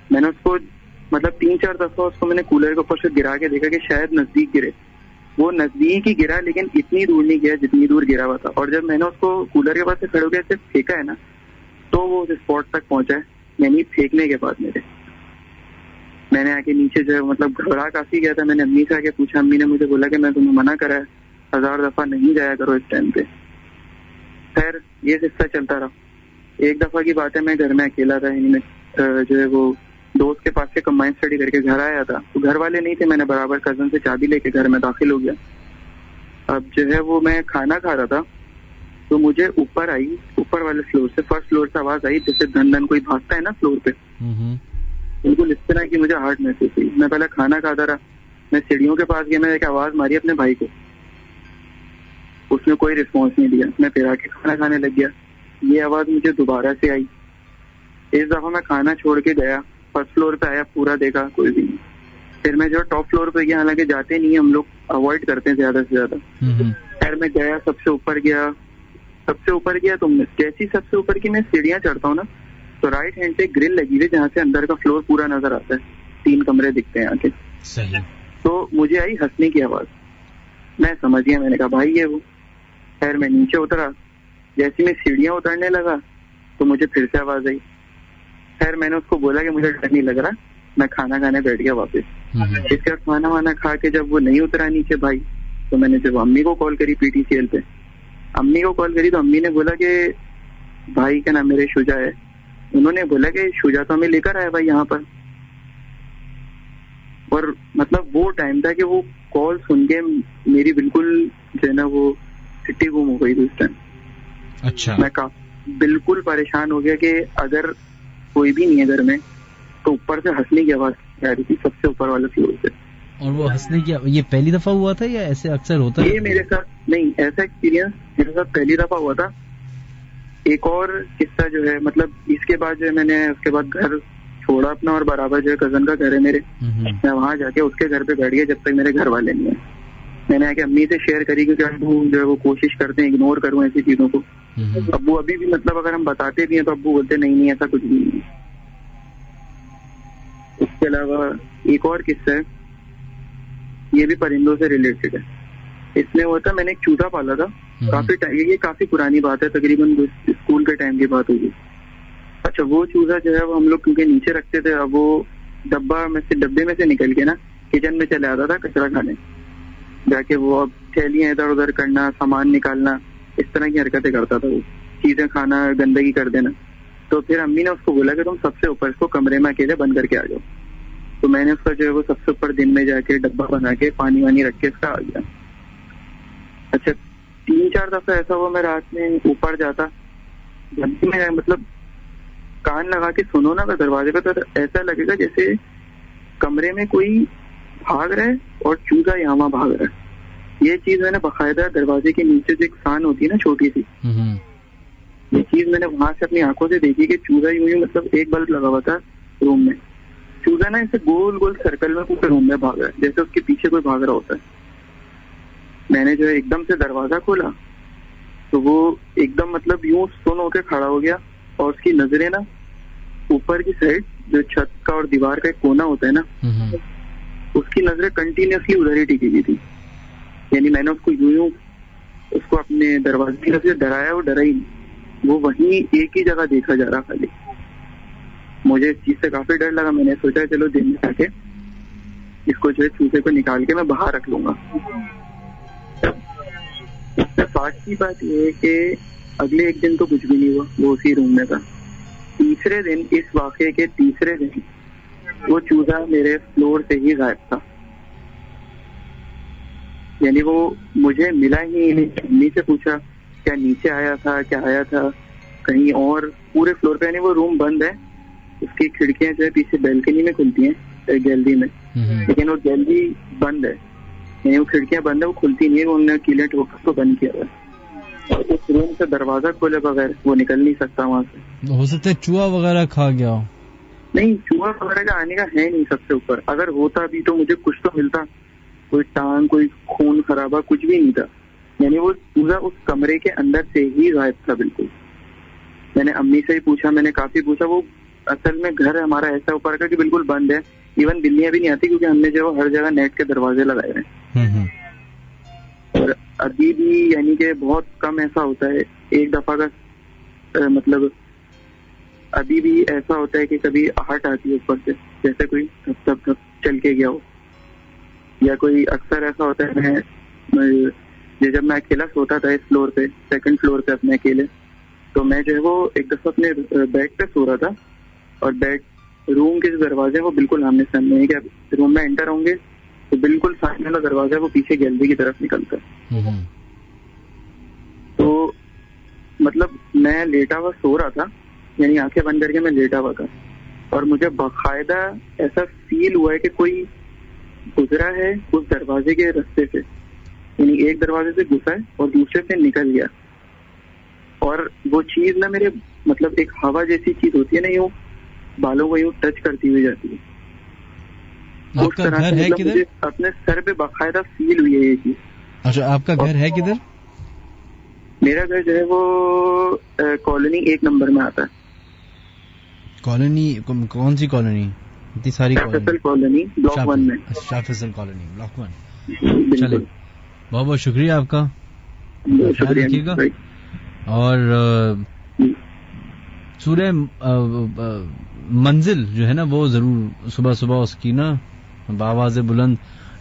میں نے اس کو مطلب 3-4 دفعہ اس کو میں نے کولر کے اوپر سے گرا کے دیکھا کہ شاید نزدیک گرے. وہ نزدیک ہی گرا, لیکن اتنی دور نہیں گیا جتنی دور گرا ہوا تھا. اور جب میں نے اس کو کولر کے پاس سے کھڑے ہو کے ایسے پھینکا ہے نا, تو وہ اس اسپاٹ تک پہنچا ہے. یعنی پھینکنے کے بعد میں نے آ کے نیچے جو ہے مطلب گھبرا کافی گیا تھا. میں نے امی سے آ کے پوچھا, امی نے مجھے بولا کہ میں تمہیں منع کرا ہے 1000 دفعہ نہیں جایا کرو اس ٹائم پہ. خیر یہ قصہ چلتا رہا. ایک دفعہ کی بات ہے, میں گھر میں اکیلا تھا, یعنی میں جو ہے وہ دوست کے پاس سے کمبائن اسٹڈی کر کے گھر آیا تھا. تو گھر والے نہیں تھے, میں نے برابر کزن سے چابی لے کے گھر میں داخل ہو گیا. اب جو ہے وہ میں کھانا کھا رہا تھا, تو مجھے اوپر والے فلور سے, فرسٹ فلور سے آواز آئی جیسے دھن دھن کوئی بھاگتا ہے نا فلور پہ. بالکل اس طرح کی مجھے ہارٹ محسوس ہوئی. میں پہلے کھانا کھاتا رہا, میں سیڑھیوں کے پاس گیا, میں ایک آواز ماری اپنے بھائی کو, اس نے کوئی رسپانس نہیں دیا. میں پھر آ کے کھانا کھانے لگ گیا. یہ آواز مجھے دوبارہ سے آئی. اس دفعہ میں کھانا چھوڑ کے گیا, فرسٹ فلور پہ آیا, پورا دیکھا کوئی بھی نہیں. پھر میں جو ٹاپ فلور پہ گیا, حالانکہ جاتے نہیں ہم لوگ, اوائڈ کرتے ہیں زیادہ سے زیادہ. خیر میں گیا, سب سے اوپر گیا. تو جیسی سب سے اوپر کی میں سیڑھیاں چڑھتا ہوں نا, تو رائٹ ہینڈ سے گرل لگی ہوئی جہاں سے اندر کا فلور پورا نظر آتا ہے, 3 کمرے دکھتے ہیں آگے. تو مجھے آئی ہنسنے کی آواز. میں سمجھ گیا, میں نے کہا بھائی یہ وہ. خیر میں نیچے اترا, جیسی میں سیڑھیاں اترنے لگا تو مجھے پھر سے آواز آئی. خیر میں نے اس کو بولا کہ مجھے ڈر نہیں لگ رہا, میں کھانا کھانے بیٹھ گیا واپس. اس کے بعد کھانا وانا کھا کے جب وہ نہیں اترا نیچے بھائی, تو میں نے جب امی کو کال کری PTCL پہ, امی کو کال کری تو امی نے بولا کہ بھائی کا نام میرے شجا ہے. انہوں نے بولا کہ شجا تو ہمیں لے کر آیا بھائی یہاں پر. اور مطلب وہ ٹائم تھا کہ وہ کال سن کے میری بالکل جو ہے نا وہ چھٹی گم ہو گئی تھی اس ٹائم. اچھا. میں بالکل پریشان ہو گیا کہ اگر کوئی بھی نہیں ہے گھر میں, تو اوپر سے ہنسنے کی آواز آ رہی تھی سب سے اوپر والے فلور سے. اور وہ ہنسنے کی یہ پہلی دفعہ ہوا تھا یا ایسے اکثر ہوتا ہے؟ یہ میرے ساتھ نہیں, ایسا ایکسپیرینس میرے ساتھ پہلی دفعہ ہوا تھا. ایک اور قصہ جو ہے مطلب اس کے بعد جو ہے میں نے اس کے بعد گھر چھوڑا اپنا, اور برابر جو ہے کزن کا گھر ہے میرے, میں وہاں جا کے اس کے گھر پہ بیٹھ گیا جب تک میرے گھر والے نہیں ہیں. میں نے آ کے امی سے شیئر کری, کیونکہ ابو جو ہے وہ کوشش کرتے ہیں اگنور کروں ایسی چیزوں کو. ابو ابھی بھی مطلب اگر ہم بتاتے بھی ہیں تو ابو بولتے نہیں ایسا کچھ بھی نہیں. اس کے علاوہ ایک اور قصہ ہے یہ بھی پرندوں سے ریلیٹڈ ہے. اس میں ہوا تھا, میں نے ایک چوزا پالا تھا کافی ٹائم, یہ کافی پرانی بات ہے, تقریباً اسکول کے ٹائم کی بات ہوگی. اچھا, وہ چوزا جو ہے وہ ہم لوگ کیونکہ نیچے رکھتے تھے, اب وہ ڈبے میں سے نکل کے نا کچن میں چلے آتا تھا کچرا کھانے, جا کے وہ اب تھیلیاں ادھر ادھر کرنا, سامان نکالنا, اس طرح کی حرکتیں کرتا تھا. وہ چیزیں کھانا, گندگی کر دینا. تو پھر امی نے اس کو بولا کہ تم سب سے اوپر اس کو کمرے میں اکیلے بند کر کے آ جاؤ. تو میں نے اس کا جو ہے وہ سب سے اوپر دن میں جا کے ڈبہ بنا کے پانی وانی رکھ کے اس کا آ گیا. اچھا, 3-4 دفعہ ایسا ہوا میں رات میں اوپر جاتا, جب بھی میں مطلب کان لگا کے سنو نا دروازے پہ, تو ایسا لگے گا جیسے کمرے میں کوئی بھاگ رہا ہے اور چوزا یہاں وہاں بھاگ رہا ہے. یہ چیز میں نے باقاعدہ دروازے کے نیچے جو ایک سان ہوتی ہے نا چھوٹی سی, یہ چیز میں نے وہاں سے اپنی آنکھوں سے دیکھی کہ چوزا یوں مطلب ایک بلب لگا ہوا تھا روم میں, چوزا نا ایسے گول گول سرکل میں پورے روم میں بھاگ رہا ہے جیسے اس کے پیچھے کوئی بھاگ رہا ہوتا ہے. میں نے جو ہے ایک دم سے دروازہ کھولا تو وہ ایک دم مطلب یوں سن ہو کے کھڑا ہو گیا, اور اس کی نظریں نا اوپر کی سائڈ جو چھت کا اور دیوار کا ایک کونا ہوتا ہے نا, اس کی نظریں کنٹینیوسلی ادھر ہی ٹکی ہوئی تھی. یعنی میں نے اس کو یوں اس کو اپنے دروازے کی طرف سے ڈرایا, وہ ڈرا ہی نہیں, وہ وہیں ایک ہی جگہ دیکھا جا رہا خالی. مجھے اس چیز سے کافی ڈر لگا. میں نے سوچا چلو دن میں آ کے اس کو جو ہے چوزے کو نکال کے میں باہر رکھ لوں گا. فاسٹ کی بات یہ ہے کہ اگلے ایک دن تو کچھ بھی نہیں ہوا, وہ اسی روم میں تھا. تیسرے دن, اس واقعے کے تیسرے دن, وہ چوزا میرے فلور سے ہی غائب تھا. یعنی وہ مجھے ملا ہی نہیں. امی سے پوچھا کیا نیچے آیا تھا, کیا آیا تھا کہیں اور, پورے فلور پہ. یعنی وہ روم بند ہے, اس کی کھڑکیاں جو ہے پیچھے بیلکنی میں کھلتی ہیں, گیلری میں, لیکن وہ گیلری بند ہے. یعنی وہ کھڑکیاں بند ہے, وہ کھلتی نہیں ہے, وہ انہوں نے کیلے ٹھوک کو بند کیا ہوا ہے. اس روم سے دروازہ کھولے بغیر وہ نکل نہیں سکتا وہاں سے. ہو سکتا ہے چوہا وغیرہ کھا گیا ہو. نہیں, چوہا وغیرہ کا آنے کا ہے نہیں سب سے اوپر. اگر ہوتا بھی تو مجھے کچھ تو ملتا, کوئی ٹانگ, کوئی خون خرابہ, کچھ بھی نہیں تھا. یعنی وہ چوزا اس کمرے کے اندر سے ہی غائب تھا بالکل. میں نے امی سے ہی پوچھا, میں نے کافی پوچھا. وہ اصل میں گھر ہمارا ایسا اوپر کا کہ بالکل بند ہے, ایون بلیاں بھی نہیں آتی کیونکہ ہم نے جو ہر جگہ نیٹ کے دروازے لگائے ہیں. اور ابھی بھی یعنی کہ بہت کم ایسا ہوتا ہے, ایک دفعہ کا مطلب ابھی بھی ایسا ہوتا ہے کہ کبھی آہٹ آتی ہے اوپر سے, جیسے کوئی دھپ دھپ دھپ چل کے گیا ہو, یا کوئی اکثر ایسا ہوتا ہے. میں جب میں اکیلا سوتا تھا اس فلور پہ, سیکنڈ فلور پہ اپنے اکیلے, تو میں جو ہے وہ ایک دفعہ اپنے بیڈ پہ سو رہا تھا, اور بیڈ روم کے جو دروازے ہیں وہ بالکل آمنے سامنے ہیں. کہ روم میں انٹر ہوں گے تو بالکل سامنے والا دروازہ ہے وہ پیچھے گیلری کی طرف نکلتا ہے. تو مطلب میں لیٹا ہوا سو رہا تھا, یعنی آنکھیں بند کر کے میں لیٹا ہوا تھا, اور مجھے باقاعدہ ایسا فیل ہوا ہے کہ کوئی گزرا ہے اس دروازے کے راستے سے. یعنی ایک دروازے سے گھسا ہے اور دوسرے سے نکل گیا, اور وہ چیز نا میرے مطلب ایک ہوا جیسی چیز ہوتی ہے نا, یوں بالوں کو یوں ٹچ کرتی ہوئی جاتی ہے. اس طرح سے مطلب مجھے اپنے سر پہ باقاعدہ فیل ہوئی ہے یہ چیز. اچھا, آپ کا گھر ہے کدھر؟ میرا گھر جو ہے وہ کالونی 1 نمبر میں آتا ہے. کالونی کون سی کالونی؟ اتنی ساری کالونی بلاک 1 میں. شاہ فیصل کالونی بلاک 1. چلے, بہت بہت شکریہ آپ کا, خیال رکھیے گا. اور سورہ منزل جو ہے نا وہ ضرور صبح صبح اس کی نا بآواز بلند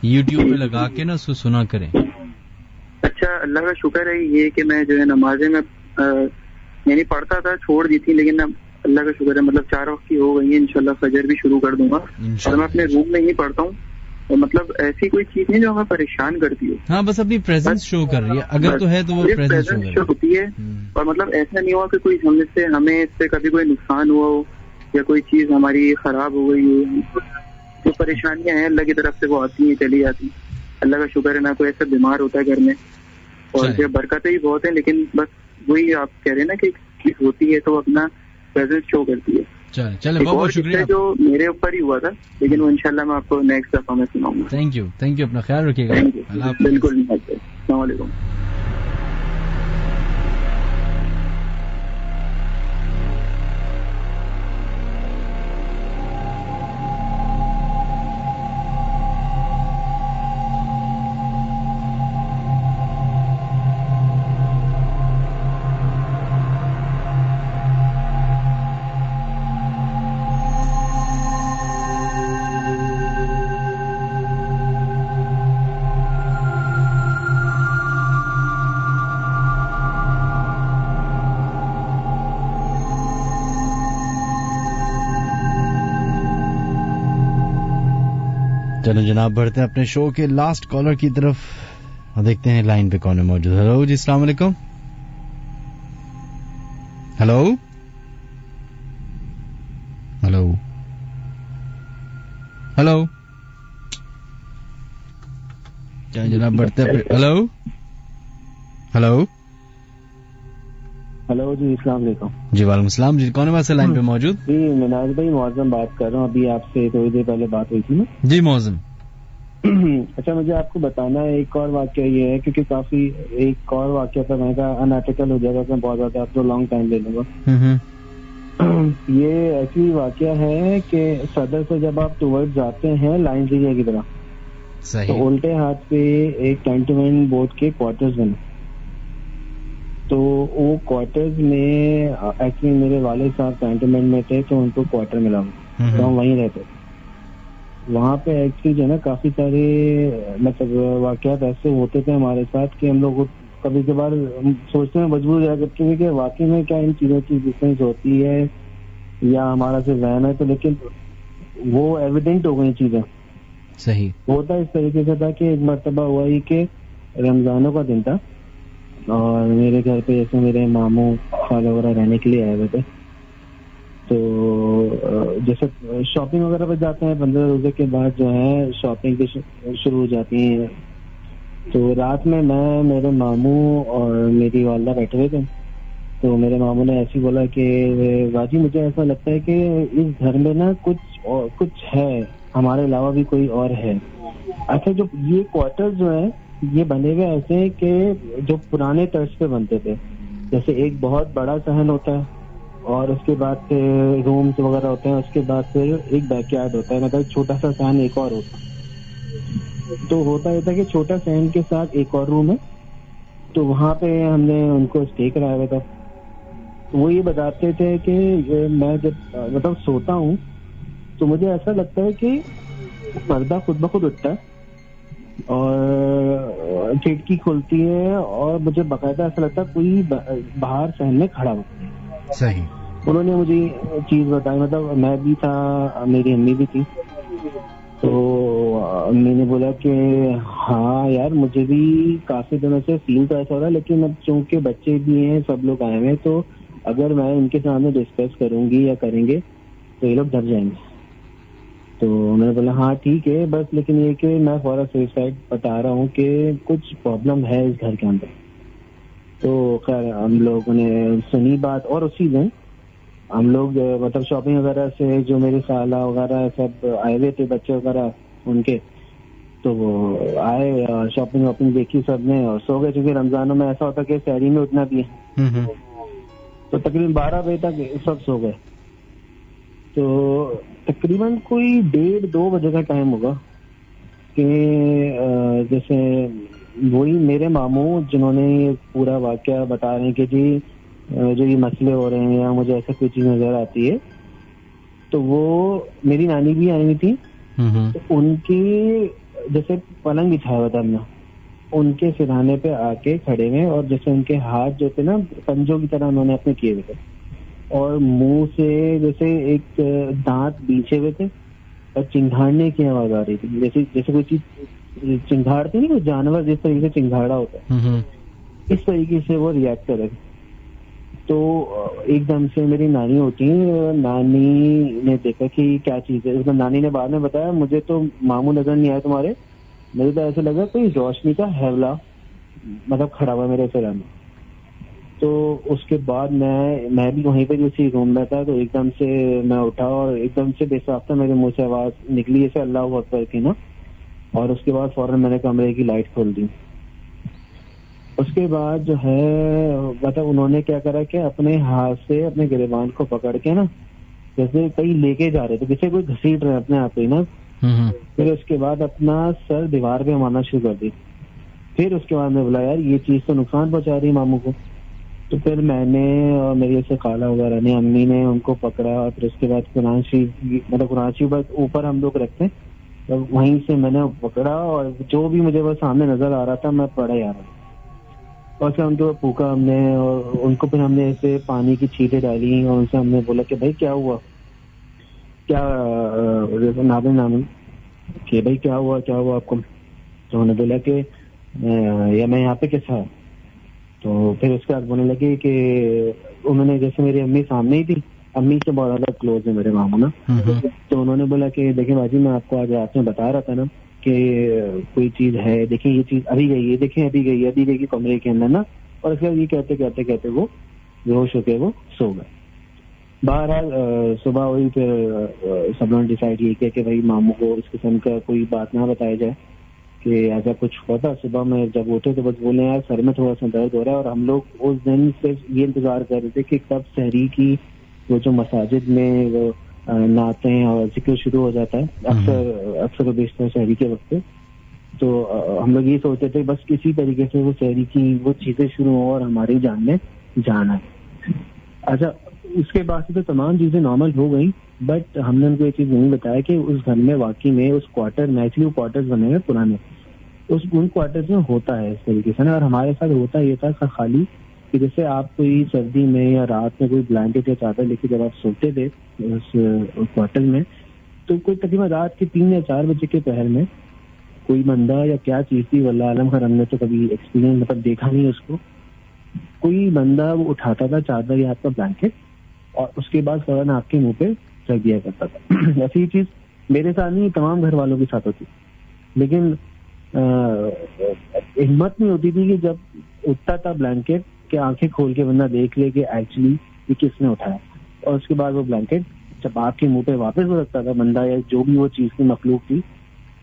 یوٹیوب پہ لگا کے نا اس کو سنا کریں. اچھا, اللہ کا شکر ہے یہ کہ میں جو ہے نمازیں میں یعنی پڑھتا تھا, چھوڑ دی تھی, لیکن اللہ کا شکر ہے مطلب 4 وقت کی ہو گئی ہیں. انشاءاللہ فجر بھی شروع کر دوں گا, اور میں اپنے روم میں ہی پڑھتا ہوں. اور مطلب ایسی کوئی چیز نہیں جو ہمیں پریشان کرتی ہو. ہاں, بس اپنی پریزنس شو کر رہی ہے, اگر تو ہے تو وہ پریزنس شو ہوتی ہے. اور مطلب ایسا نہیں ہوا کہ کوئی ہمیں اس سے کبھی کوئی نقصان ہوا ہو یا کوئی چیز ہماری خراب ہو گئی ہو. جو پریشانیاں ہیں اللہ کی طرف سے وہ آتی ہیں چلی جاتی. اللہ کا شکر ہے نہ کوئی ایسا بیمار ہوتا ہے گھر میں, اور جو برکتیں ہی بہت ہیں. لیکن بس وہی آپ کہہ رہے ہیں نا کہ چیز ہوتی ہے تو اپنا پریزنس شو کرتی ہے. چلے, بہت بہت شکریہ. جو میرے اوپر ہی ہوا تھا, لیکن وہ انشاءاللہ میں آپ کو نیکسٹ دفعہ میں سناؤں گا. تھینک یو, اپنا خیال رکھیے گا. بالکل نہیں. السلام علیکم. چلو جناب بڑھتے ہیں اپنے شو کے لاسٹ کالر کی طرف اور دیکھتے ہیں لائن پہ کون ہے موجود. ہلو جی السلام علیکم. ہلو ہلو ہلو چلو جناب بڑھتے ہیں. ہلو ہلو ہلو جی السلام علیکم. جی وعلیکم السلام. جی کون ہے بات سے لائن پہ موجود؟ جی مناز بھائی معظم بات کر رہا ہوں. ابھی آپ سے تھوڑی دیر پہلے بات ہوئی تھی نا. جی معظم. اچھا مجھے آپ کو بتانا ہے ایک اور واقعہ یہ ہے کیونکہ کافی ایک اور واقعہ تھا میں کہا انیتھیکل ہو جائے گا تو بہت زیادہ آپ کو لانگ ٹائم لے لوں گا. یہ ایسی واقعہ ہے کہ صدر سے جب آپ ٹورڈ جاتے ہیں لائن ایریا کی طرف تو الٹے ہاتھ پہ ایک کینٹونمنٹ بورڈ کے کوارٹرز بنے. تو وہ کوارٹرز میں ایکچولی میرے والد صاحب کینٹونمنٹ میں تھے تو ان کو کوارٹر ملا تو ہم وہیں رہتے. وہاں پہ ایکچولی جو ہے نا کافی سارے مطلب واقعات ایسے ہوتے تھے ہمارے ساتھ کہ ہم لوگ کبھی کبھار سوچتے ہیں مجبور رہ کرتے ہیں کہ واقعی میں کیا ان چیزوں کی ڈفرینس ہوتی ہے یا ہمارا صرف ذہن ہے. تو لیکن وہ ایویڈنٹ ہو گئی چیزیں. صحیح ہوتا اس طریقے سے تھا کہ ایک مرتبہ ہوا ہی کہ رمضانوں کا دن تھا اور میرے گھر پہ جیسے میرے ماموں خالہ وغیرہ رہنے کے لیے آئے ہوئے تھے. تو جیسے شاپنگ وغیرہ پہ جاتے ہیں 15 روزے کے بعد جو ہے شاپنگ بھی شروع ہو جاتی ہیں. تو رات میں میرے ماموں اور میری والدہ بیٹھے ہوئے تھے. تو میرے ماموں نے ایسے بولا کہ باجی مجھے ایسا لگتا ہے کہ اس گھر میں نا کچھ ہے ہمارے علاوہ بھی کوئی اور ہے. اچھا جو یہ کوارٹر جو ہے یہ بنے ہوئے ایسے ہیں کہ جو پرانے طرز پہ بنتے تھے جیسے ایک بہت بڑا صحن ہوتا ہے اور اس کے بعد پھر رومز وغیرہ ہوتے ہیں. اس کے بعد پھر ایک بیک یارڈ ہوتا ہے مطلب چھوٹا سا صحن ایک اور ہوتا ہے. تو ہوتا ہے کہ چھوٹا صحن کے ساتھ ایک اور روم ہے. تو وہاں پہ ہم نے ان کو اسٹے کرایا ہوا تھا. وہ یہ بتاتے تھے کہ میں جب مطلب سوتا ہوں تو مجھے ایسا لگتا ہے کہ پردہ خود بخود اٹھتا ہے اور کھڑکی کھلتی ہے اور مجھے باقاعدہ ایسا لگتا ہے کوئی باہر صحن میں کھڑا ہوتا ہے. صحیح. انہوں نے مجھے چیز بتائی مطلب میں بھی تھا میری امی بھی تھی. تو امی نے بولا کہ ہاں یار مجھے بھی کافی دنوں سے فیل تو ایسا ہو رہا ہے لیکن اب چونکہ بچے بھی ہیں سب لوگ آئے ہیں تو اگر میں ان کے سامنے ڈسکس کروں گی یا کریں گے تو یہ لوگ ڈر جائیں گے. تو میں نے بولا ہاں ٹھیک ہے بس لیکن یہ کہ میں فوراً سیف سائڈ بتا رہا ہوں کہ کچھ پرابلم ہے اس گھر کے اندر. تو خیر ہم لوگوں نے سنی بات اور اسی دن ہم لوگ مطلب شاپنگ وغیرہ سے جو میرے خالہ وغیرہ سب آئے ہوئے تھے بچے وغیرہ ان کے تو وہ آئے اور شاپنگ واپنگ دیکھی سب نے اور سو گئے. چونکہ رمضانوں میں ایسا ہوتا کہ سحری میں اٹھنا بھی ہے تو تقریباً 12 بجے تک سب سو گئے. تو تقریباً کوئی 1:30-2 بجے کا ٹائم ہوگا کہ جیسے وہی میرے ماموں جنہوں نے پورا واقعہ بتا رہے ہیں کہ جی جو یہ مسئلے ہو رہے ہیں یا مجھے ایسا کوئی چیز نظر آتی ہے تو وہ میری نانی بھی آئی ہوئی تھی. تو ان کی جیسے پلنگ بچھایا ہوا تھا ہم نے ان کے سرہانے پہ آ کے کھڑے ہوئے اور جیسے ان کے ہاتھ جو تھے نا پنجوں کی طرح انہوں نے اپنے کیے ہوئے تھے اور منہ سے جیسے ایک دانت بیچھے ہوئے تھے اور چنگھاڑنے کی آواز آ رہی تھی جیسے کوئی چیز چنگھاڑتی نہیں کوئی جانور جس طریقے سے چنگھاڑا ہوتا ہے اس طریقے سے وہ ریئیکٹ کرے. تو ایک دم سے میری نانی ہوتی ہیں نانی نے دیکھا کہ کیا چیز ہے. نانی نے بعد میں بتایا مجھے تو ماموں نظر نہیں آیا تمہارے مجھے تو ایسا لگا کوئی روشنی کا حیولہ مطلب کھڑا ہوا میرے سرانے. تو اس کے بعد میں بھی وہیں پہ اسی روم میں تھا تو ایک دم سے میں اٹھا اور ایک دم سے بے ساختہ میرے منہ سے آواز نکلی جیسے اللہ اکبر کی نا اور اس کے بعد فوراً میں نے کمرے کی لائٹ کھول دی. اس کے بعد جو ہے مطلب انہوں نے کیا کرا کہ اپنے ہاتھ سے اپنے گریبان کو پکڑ کے نا جیسے کہیں لے کے جا رہے تھے جیسے کوئی گھسیٹ رہے اپنے آپ ہی نا. پھر اس کے بعد اپنا سر دیوار پہ مارنا شروع کر دی. پھر اس کے بعد میں بولا یار یہ چیز تو نقصان پہنچا رہی ہے ماموں کو. تو پھر میں نے اور میری ایسے خالہ وغیرہ نے امی نے ان کو پکڑا اور پھر اس کے بعد قرآن شریف قرآن شریف اوپر ہم لوگ رکھتے ہیں وہیں سے میں نے پکڑا اور جو بھی مجھے وہ سامنے نظر آ رہا تھا میں پڑھا جا رہا اور پھر ان کو پھونکا ہم نے اور ان کو پھر ہم نے ایسے پانی کی چھینٹیں ڈالی اور ان سے ہم نے بولا کہ بھائی کیا ہوا کیا ناظرین کہ بھائی کیا ہوا آپ کو. تو انہوں نے بولا کہ یا میں یہاں پہ کیسا ہے. تو پھر اس کے بعد بولنے لگے کہ انہوں نے, جیسے میری امی سامنے ہی تھی, امی سے بہت زیادہ کلوز ہے میرے ماموں نا, تو انہوں نے بولا کہ دیکھیں باجی میں آپ کو آج رات میں بتا رہا تھا نا کہ کوئی چیز ہے, دیکھیں یہ چیز ابھی گئی ہے, دیکھیں ابھی گئی کمرے کے اندر نا. اور اس کے بعد یہ کہتے وہ بےہوش ہو کے وہ سو گئے. بہرحال صبح ہوئی, پھر سب لوگوں نے ڈیسائڈ یہ کیا کہ بھائی ماموں کو اس قسم کا کوئی بات نہ بتایا جائے کہ ایسا کچھ ہوتا. صبح میں جب اٹھے تو بس بولے یار سر میں تھوڑا سا درد ہو رہا ہے. اور ہم لوگ اس دن صرف یہ انتظار کر رہے تھے کہ کب سحری کی وہ جو مساجد میں وہ نعتیں اور ذکر شروع ہو جاتا ہے اکثر و بیشتر سحری کے وقت. تو ہم لوگ یہ سوچتے تھے بس کسی طریقے سے وہ سحری کی وہ چیزیں شروع ہوں اور ہماری جان میں جانا ہے. اچھا اس کے بعد سے تو تمام چیزیں نارمل ہو گئی, بٹ ہم نے ان کو یہ چیز نہیں بتایا کہ اس گھر میں واقعی میں اس کوارٹر میں ایکچولی وہ کوارٹرز بنے ہوئے پرانے, ان کوارٹرز میں ہوتا ہے اس طریقے سے نا. اور ہمارے ساتھ ہوتا یہ تھا خالی کہ جیسے آپ کوئی سردی میں یا رات میں کوئی بلینکٹ یا چادر لے کے جب آپ سوتے تھے اس کوارٹر میں, تو کوئی تقریباً رات کے 3 یا 4 بجے کے پہر میں کوئی بندہ یا کیا چیز تھی واللہ عالم, ہم نے تو کبھی ایکسپیرینس مطلب دیکھا نہیں اس کو, کوئی بندہ وہ اٹھاتا تھا چادر یا آپ کا بلینکٹ اور اس کے بعد فوراً آپ کے منہ پہ رکھ دیا کرتا تھا. ایسی ہی چیز میرے ساتھ نہیں, تمام گھر والوں کے ساتھ ہوتی, لیکن ہمت نہیں ہوتی تھی کہ جب اٹھتا تھا بلینکٹ کہ آنکھیں کھول کے بندہ دیکھ لے کہ ایکچولی یہ کس نے اٹھایا. اور اس کے بعد وہ بلینکٹ جب آپ کے منہ پہ واپس رکھتا تھا بندہ یا جو بھی وہ چیز کی مخلوق تھی,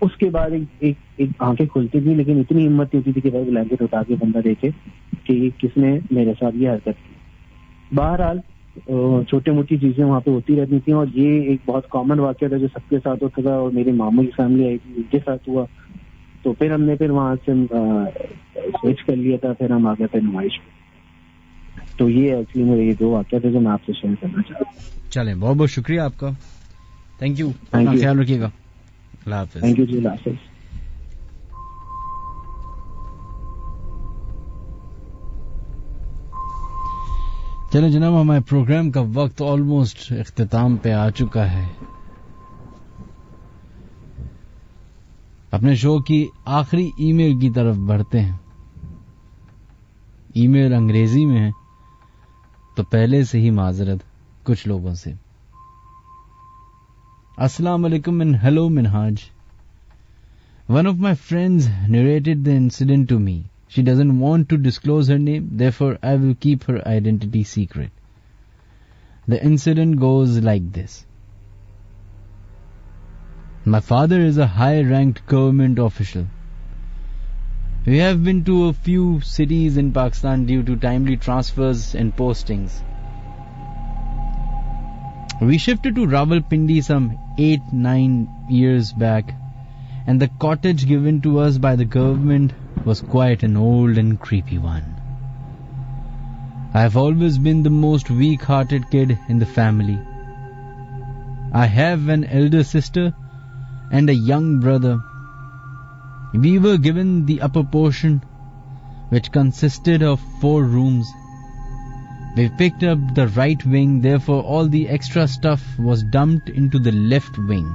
اس کے بعد ایک آنکھیں کھلتی تھی, لیکن اتنی ہمت نہیں ہوتی تھی کہ بھائی بلینکٹ اٹھا کے بندہ دیکھے کہ کس نے میرے ساتھ یہ حرکت کی. بہرحال چھوٹی موٹی چیزیں وہاں پہ ہوتی رہتی تھیں, اور یہ ایک بہت کامن واقعہ تھا جو سب کے ساتھ ہوتا تھا. اور میری ماموں کی فیملی آئی تھی, ان کے ساتھ ہوا, تو پھر ہم نے وہاں سے سوئچ کر لیا تھا, پھر ہم آ گئے تھے نمائش پہ. تو یہ ایکچولی میرے یہ 2 واقعہ تھے جو میں آپ سے شیئر کرنا چاہتا ہوں. چلیں, بہت بہت شکریہ آپ کا, تھینک یو, خیال رکھیے گا, اللہ حافظ. تھینک یو جی, اللہ حافظ. چلیں جناب, ہمارے پروگرام کا وقت آلموسٹ اختتام پہ آ چکا ہے. اپنے شو کی آخری ای میل کی طرف بڑھتے ہیں. ای میل انگریزی میں ہے تو پہلے سے ہی معذرت کچھ لوگوں سے. السلام علیکم and hello Minhaj. One of my friends narrated the incident to me. She doesn't want to disclose her name, therefore I will keep her identity secret. The incident goes like this. My father is a high-ranked government official. We have been to a few cities in Pakistan due to timely transfers and postings. We shifted to Rawalpindi some 8-9 years back, and the cottage given to us by the government was quite an old and creepy one. I have always been the most weak-hearted kid in the family. I have an elder sister and a young brother. We were given the upper portion, which consisted of 4 rooms. We picked up the right wing, therefore all the extra stuff was dumped into the left wing.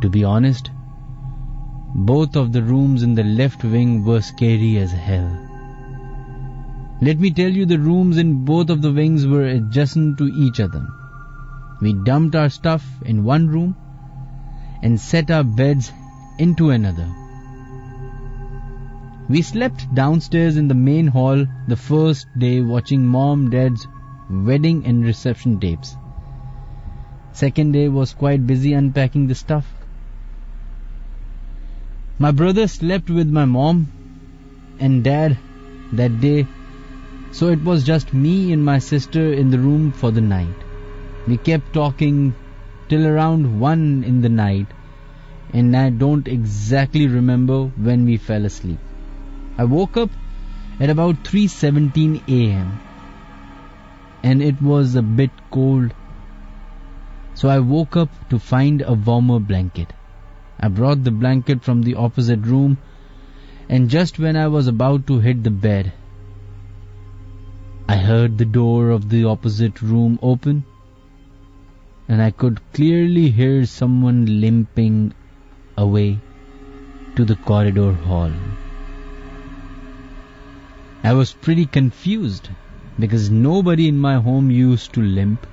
To be honest, both of the rooms in the left wing were scary as hell. Let me tell you, the rooms in both of the wings were adjacent to each other. We dumped our stuff in one room and set our beds into another. We slept downstairs in the main hall the first day, watching Mom-Dad's wedding and reception tapes. Second day was quite busy unpacking the stuff. My brother slept with my mom and dad that day, so it was just me and my sister in the room for the night. We kept talking till around 1 in the night, and I don't exactly remember when we fell asleep. I woke up at about 3:17 a.m. and it was a bit cold, so I woke up to find a warmer blanket. I brought the blanket from the opposite room, and just when I was about to hit the bed, I heard the door of the opposite room open, and I could clearly hear someone limping away to the corridor hall. I was pretty confused because nobody in my home used to limp.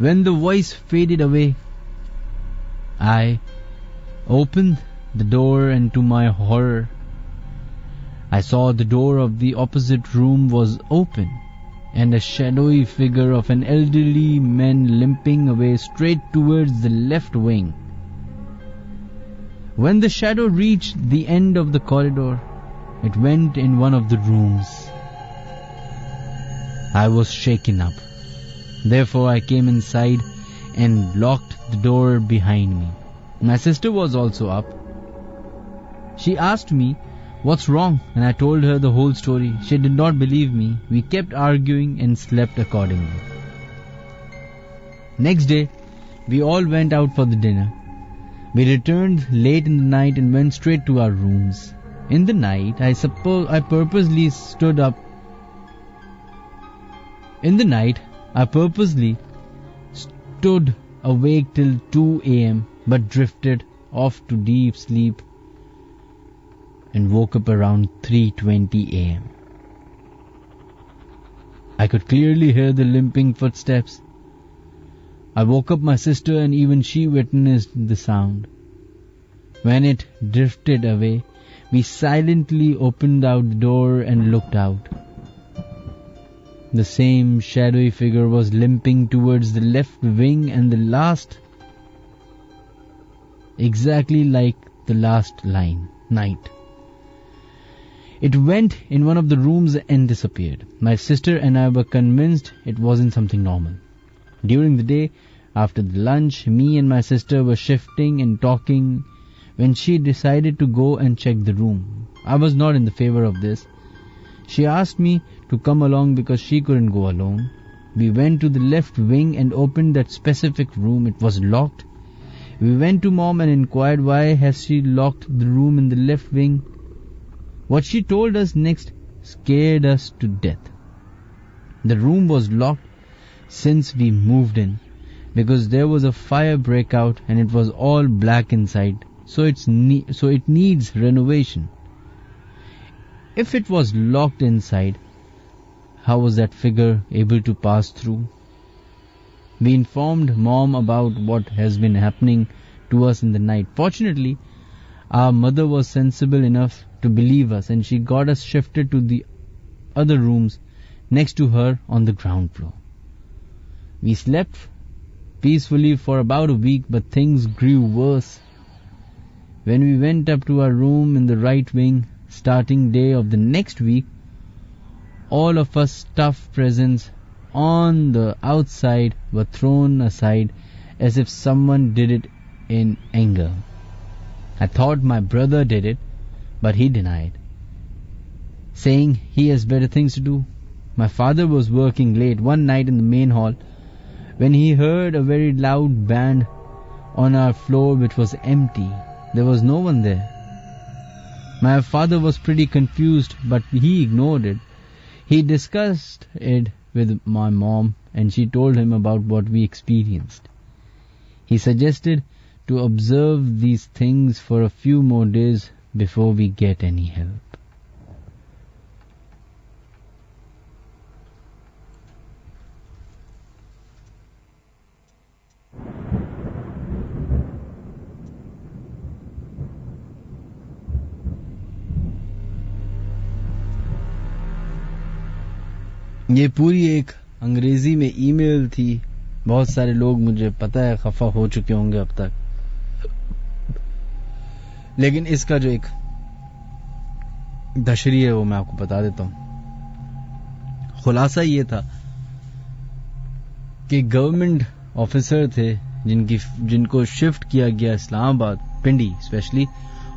When the voice faded away, I opened the door, and to my horror, I saw the door of the opposite room was open, and a shadowy figure of an elderly man limping away straight towards the left wing. When the shadow reached the end of the corridor, it went in one of the rooms. I was shaken up. Therefore, I came inside and locked the door behind me. My sister was also up. She asked me what's wrong, and I told her the whole story. She did not believe me. We kept arguing and slept accordingly. Next day, we all went out for the dinner. We returned late in the night and went straight to our rooms. In the night, I purposely stood awake till 2 a.m. but drifted off to deep sleep and woke up around 3:20 a.m. I could clearly hear the limping footsteps. I woke up my sister, and even she witnessed the sound. When it drifted away, we silently opened out the door and looked out. The same shadowy figure was limping towards the left wing, and exactly like the last night. It went in one of the rooms and disappeared. My sister and I were convinced it wasn't something normal. During the day, after the lunch, me and my sister were shifting and talking when she decided to go and check the room. I was not in the favor of this. She asked me to come along because she couldn't go alone. We went to the left wing and opened that specific room. It was locked. We went to Mom and inquired why has she locked the room in the left wing. What she told us next scared us to death. The room was locked since we moved in because there was a fire breakout and it was all black inside, so it needs renovation. If it was locked inside, how was that figure able to pass through? We informed Mom about what has been happening to us in the night. Fortunately, our mother was sensible enough to believe us, and she got us shifted to the other rooms next to her on the ground floor. We slept peacefully for about a week, but things grew worse. When we went up to our room in the right wing, starting day of the next week, all of us stuffed presents on the outside were thrown aside as if someone did it in anger. I thought my brother did it, but he denied, saying he has better things to do. My father was working late one night in the main hall when he heard a very loud band on our floor which was empty. There was no one there. My father was pretty confused, but he ignored it. He discussed it with my mom, and she told him about what we experienced. He suggested to observe these things for a few more days before we get any help. یہ پوری ایک انگریزی میں ای میل تھی. بہت سارے لوگ مجھے پتہ ہے خفا ہو چکے ہوں گے اب تک، لیکن اس کا جو ایک دشری ہے وہ میں آپ کو بتا دیتا ہوں. خلاصہ یہ تھا کہ گورنمنٹ آفیسر تھے جن کو شفٹ کیا گیا اسلام آباد، پنڈی اسپیشلی،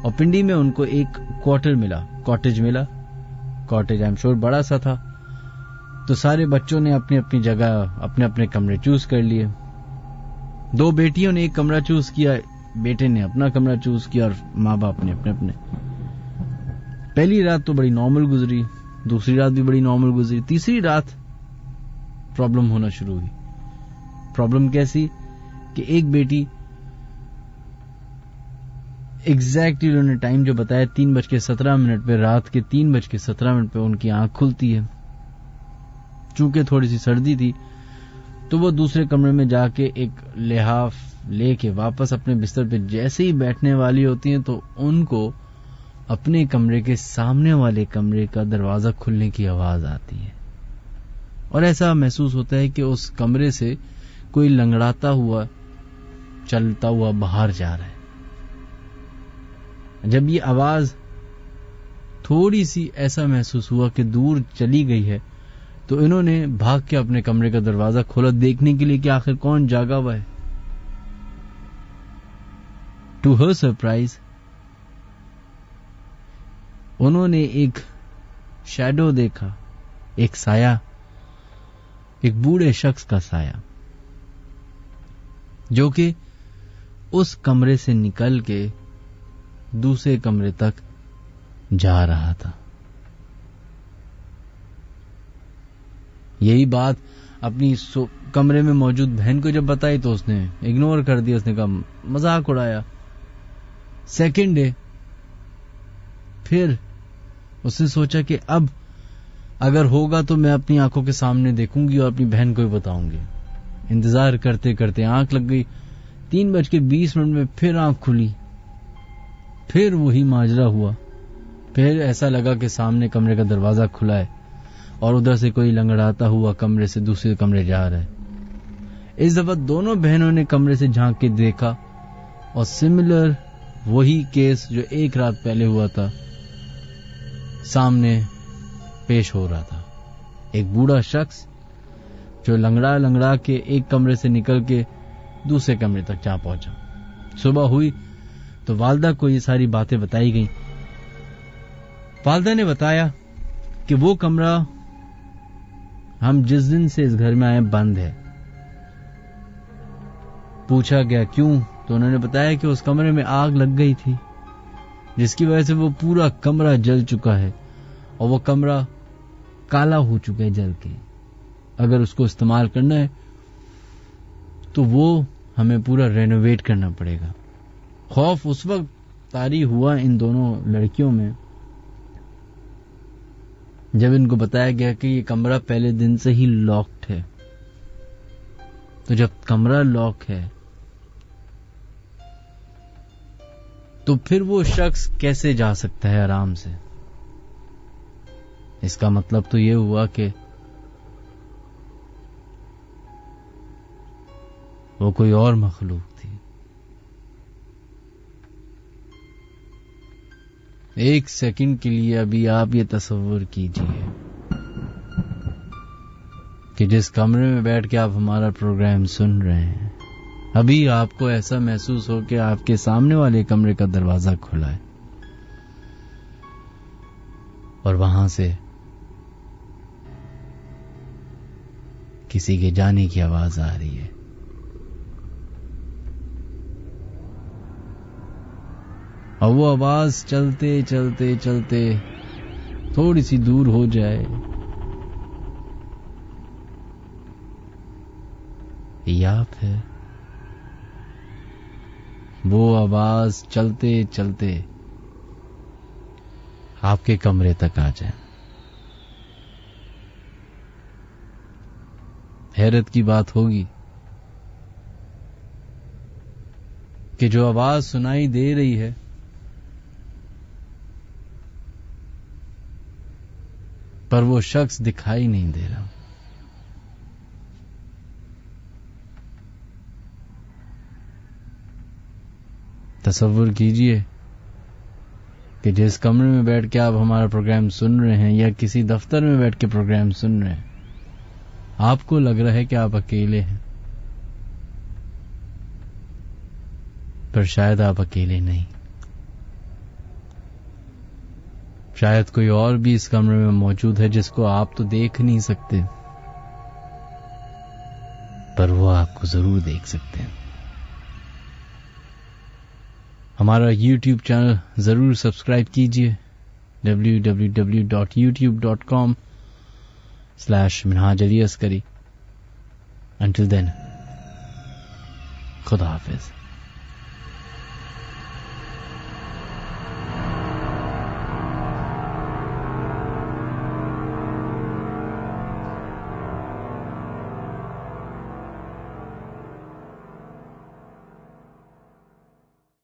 اور پنڈی میں ان کو ایک کواٹر ملا، کاٹیج آئی ایم شور بڑا سا تھا. تو سارے بچوں نے اپنی اپنی جگہ اپنے اپنے کمرے چوز کر لیے. 2 بیٹیوں نے ایک کمرہ چوز کیا، بیٹے نے اپنا کمرہ چوز کیا، اور ماں باپ نے اپنے اپنے. پہلی رات تو بڑی نارمل گزری، دوسری رات بھی بڑی نارمل گزری، تیسری رات پرابلم ہونا شروع ہوئی. پرابلم کیسی کہ ایک بیٹی ایگزیکٹلی انہوں نے ٹائم جو بتایا 3:17 پہ، رات کے 3:17 پہ ان کی آنکھ کھلتی ہے. چونکہ تھوڑی سی سردی تھی تو وہ دوسرے کمرے میں جا کے ایک لحاف لے کے واپس اپنے بستر پہ جیسے ہی بیٹھنے والی ہوتی ہیں تو ان کو اپنے کمرے کے سامنے والے کمرے کا دروازہ کھلنے کی آواز آتی ہے، اور ایسا محسوس ہوتا ہے کہ اس کمرے سے کوئی لنگڑاتا ہوا چلتا ہوا باہر جا رہا ہے. جب یہ آواز تھوڑی سی ایسا محسوس ہوا کہ دور چلی گئی ہے تو انہوں نے بھاگ کے اپنے کمرے کا دروازہ کھولا دیکھنے کے لیے کہ آخر کون جاگا ہوا ہے. ٹو ہر سرپرائز انہوں نے ایک شیڈو دیکھا، ایک سایہ، ایک بوڑھے شخص کا سایہ جو کہ اس کمرے سے نکل کے دوسرے کمرے تک جا رہا تھا. یہی بات اپنی کمرے میں موجود بہن کو جب بتائی تو اس نے اگنور کر دیا، اس نے کہا مذاق اڑایا. سیکنڈ ڈے پھر اس نے سوچا کہ اب اگر ہوگا تو میں اپنی آنکھوں کے سامنے دیکھوں گی اور اپنی بہن کو بھی بتاؤں گی. انتظار کرتے کرتے آنکھ لگ گئی. 3:20 میں پھر آنکھ کھلی، پھر وہی ماجرا ہوا. پھر ایسا لگا کہ سامنے کمرے کا دروازہ کھلا ہے اور ادھر سے کوئی لنگڑاتا ہوا کمرے سے دوسرے کمرے جا رہا ہے. اس دفعہ دونوں بہنوں نے کمرے سے جھانک کے دیکھا اور سملر وہی کیس جو ایک رات پہلے ہوا تھا سامنے پیش ہو رہا تھا. ایک بوڑھا شخص جو لنگڑا کے ایک کمرے سے نکل کے دوسرے کمرے تک جا پہنچا. صبح ہوئی تو والدہ کو یہ ساری باتیں بتائی گئیں. والدہ نے بتایا کہ وہ کمرہ ہم جس دن سے اس گھر میں آئے بند ہے. پوچھا گیا کیوں تو انہوں نے بتایا کہ اس کمرے میں آگ لگ گئی تھی جس کی وجہ سے وہ پورا کمرہ جل چکا ہے اور وہ کمرہ کالا ہو چکا ہے جل کے. اگر اس کو استعمال کرنا ہے تو وہ ہمیں پورا رینوویٹ کرنا پڑے گا. خوف اس وقت طاری ہوا ان دونوں لڑکیوں میں جب ان کو بتایا گیا کہ یہ کمرہ پہلے دن سے ہی لاکڈ ہے. تو جب کمرہ لاک ہے تو پھر وہ شخص کیسے جا سکتا ہے آرام سے؟ اس کا مطلب تو یہ ہوا کہ وہ کوئی اور مخلوق تھی. ایک سیکنڈ کے لیے ابھی آپ یہ تصور کیجئے کہ جس کمرے میں بیٹھ کے آپ ہمارا پروگرام سن رہے ہیں ابھی آپ کو ایسا محسوس ہو کہ آپ کے سامنے والے کمرے کا دروازہ کھلا ہے اور وہاں سے کسی کے جانے کی آواز آ رہی ہے. اور وہ آواز چلتے چلتے چلتے تھوڑی سی دور ہو جائے یا پھر وہ آواز چلتے چلتے آپ کے کمرے تک آ جائے. حیرت کی بات ہوگی کہ جو آواز سنائی دے رہی ہے پر وہ شخص دکھائی نہیں دے رہا. تصور کیجئے کہ جس کمرے میں بیٹھ کے آپ ہمارا پروگرام سن رہے ہیں یا کسی دفتر میں بیٹھ کے پروگرام سن رہے ہیں آپ کو لگ رہا ہے کہ آپ اکیلے ہیں پر شاید آپ اکیلے نہیں. شاید کوئی اور بھی اس کمرے میں موجود ہے جس کو آپ تو دیکھ نہیں سکتے پر وہ آپ کو ضرور دیکھ سکتے ہیں. ہمارا YouTube چینل ضرور سبسکرائب کیجئے www.youtube.com/منہاج علی عسکری. Until then, خدا حافظ.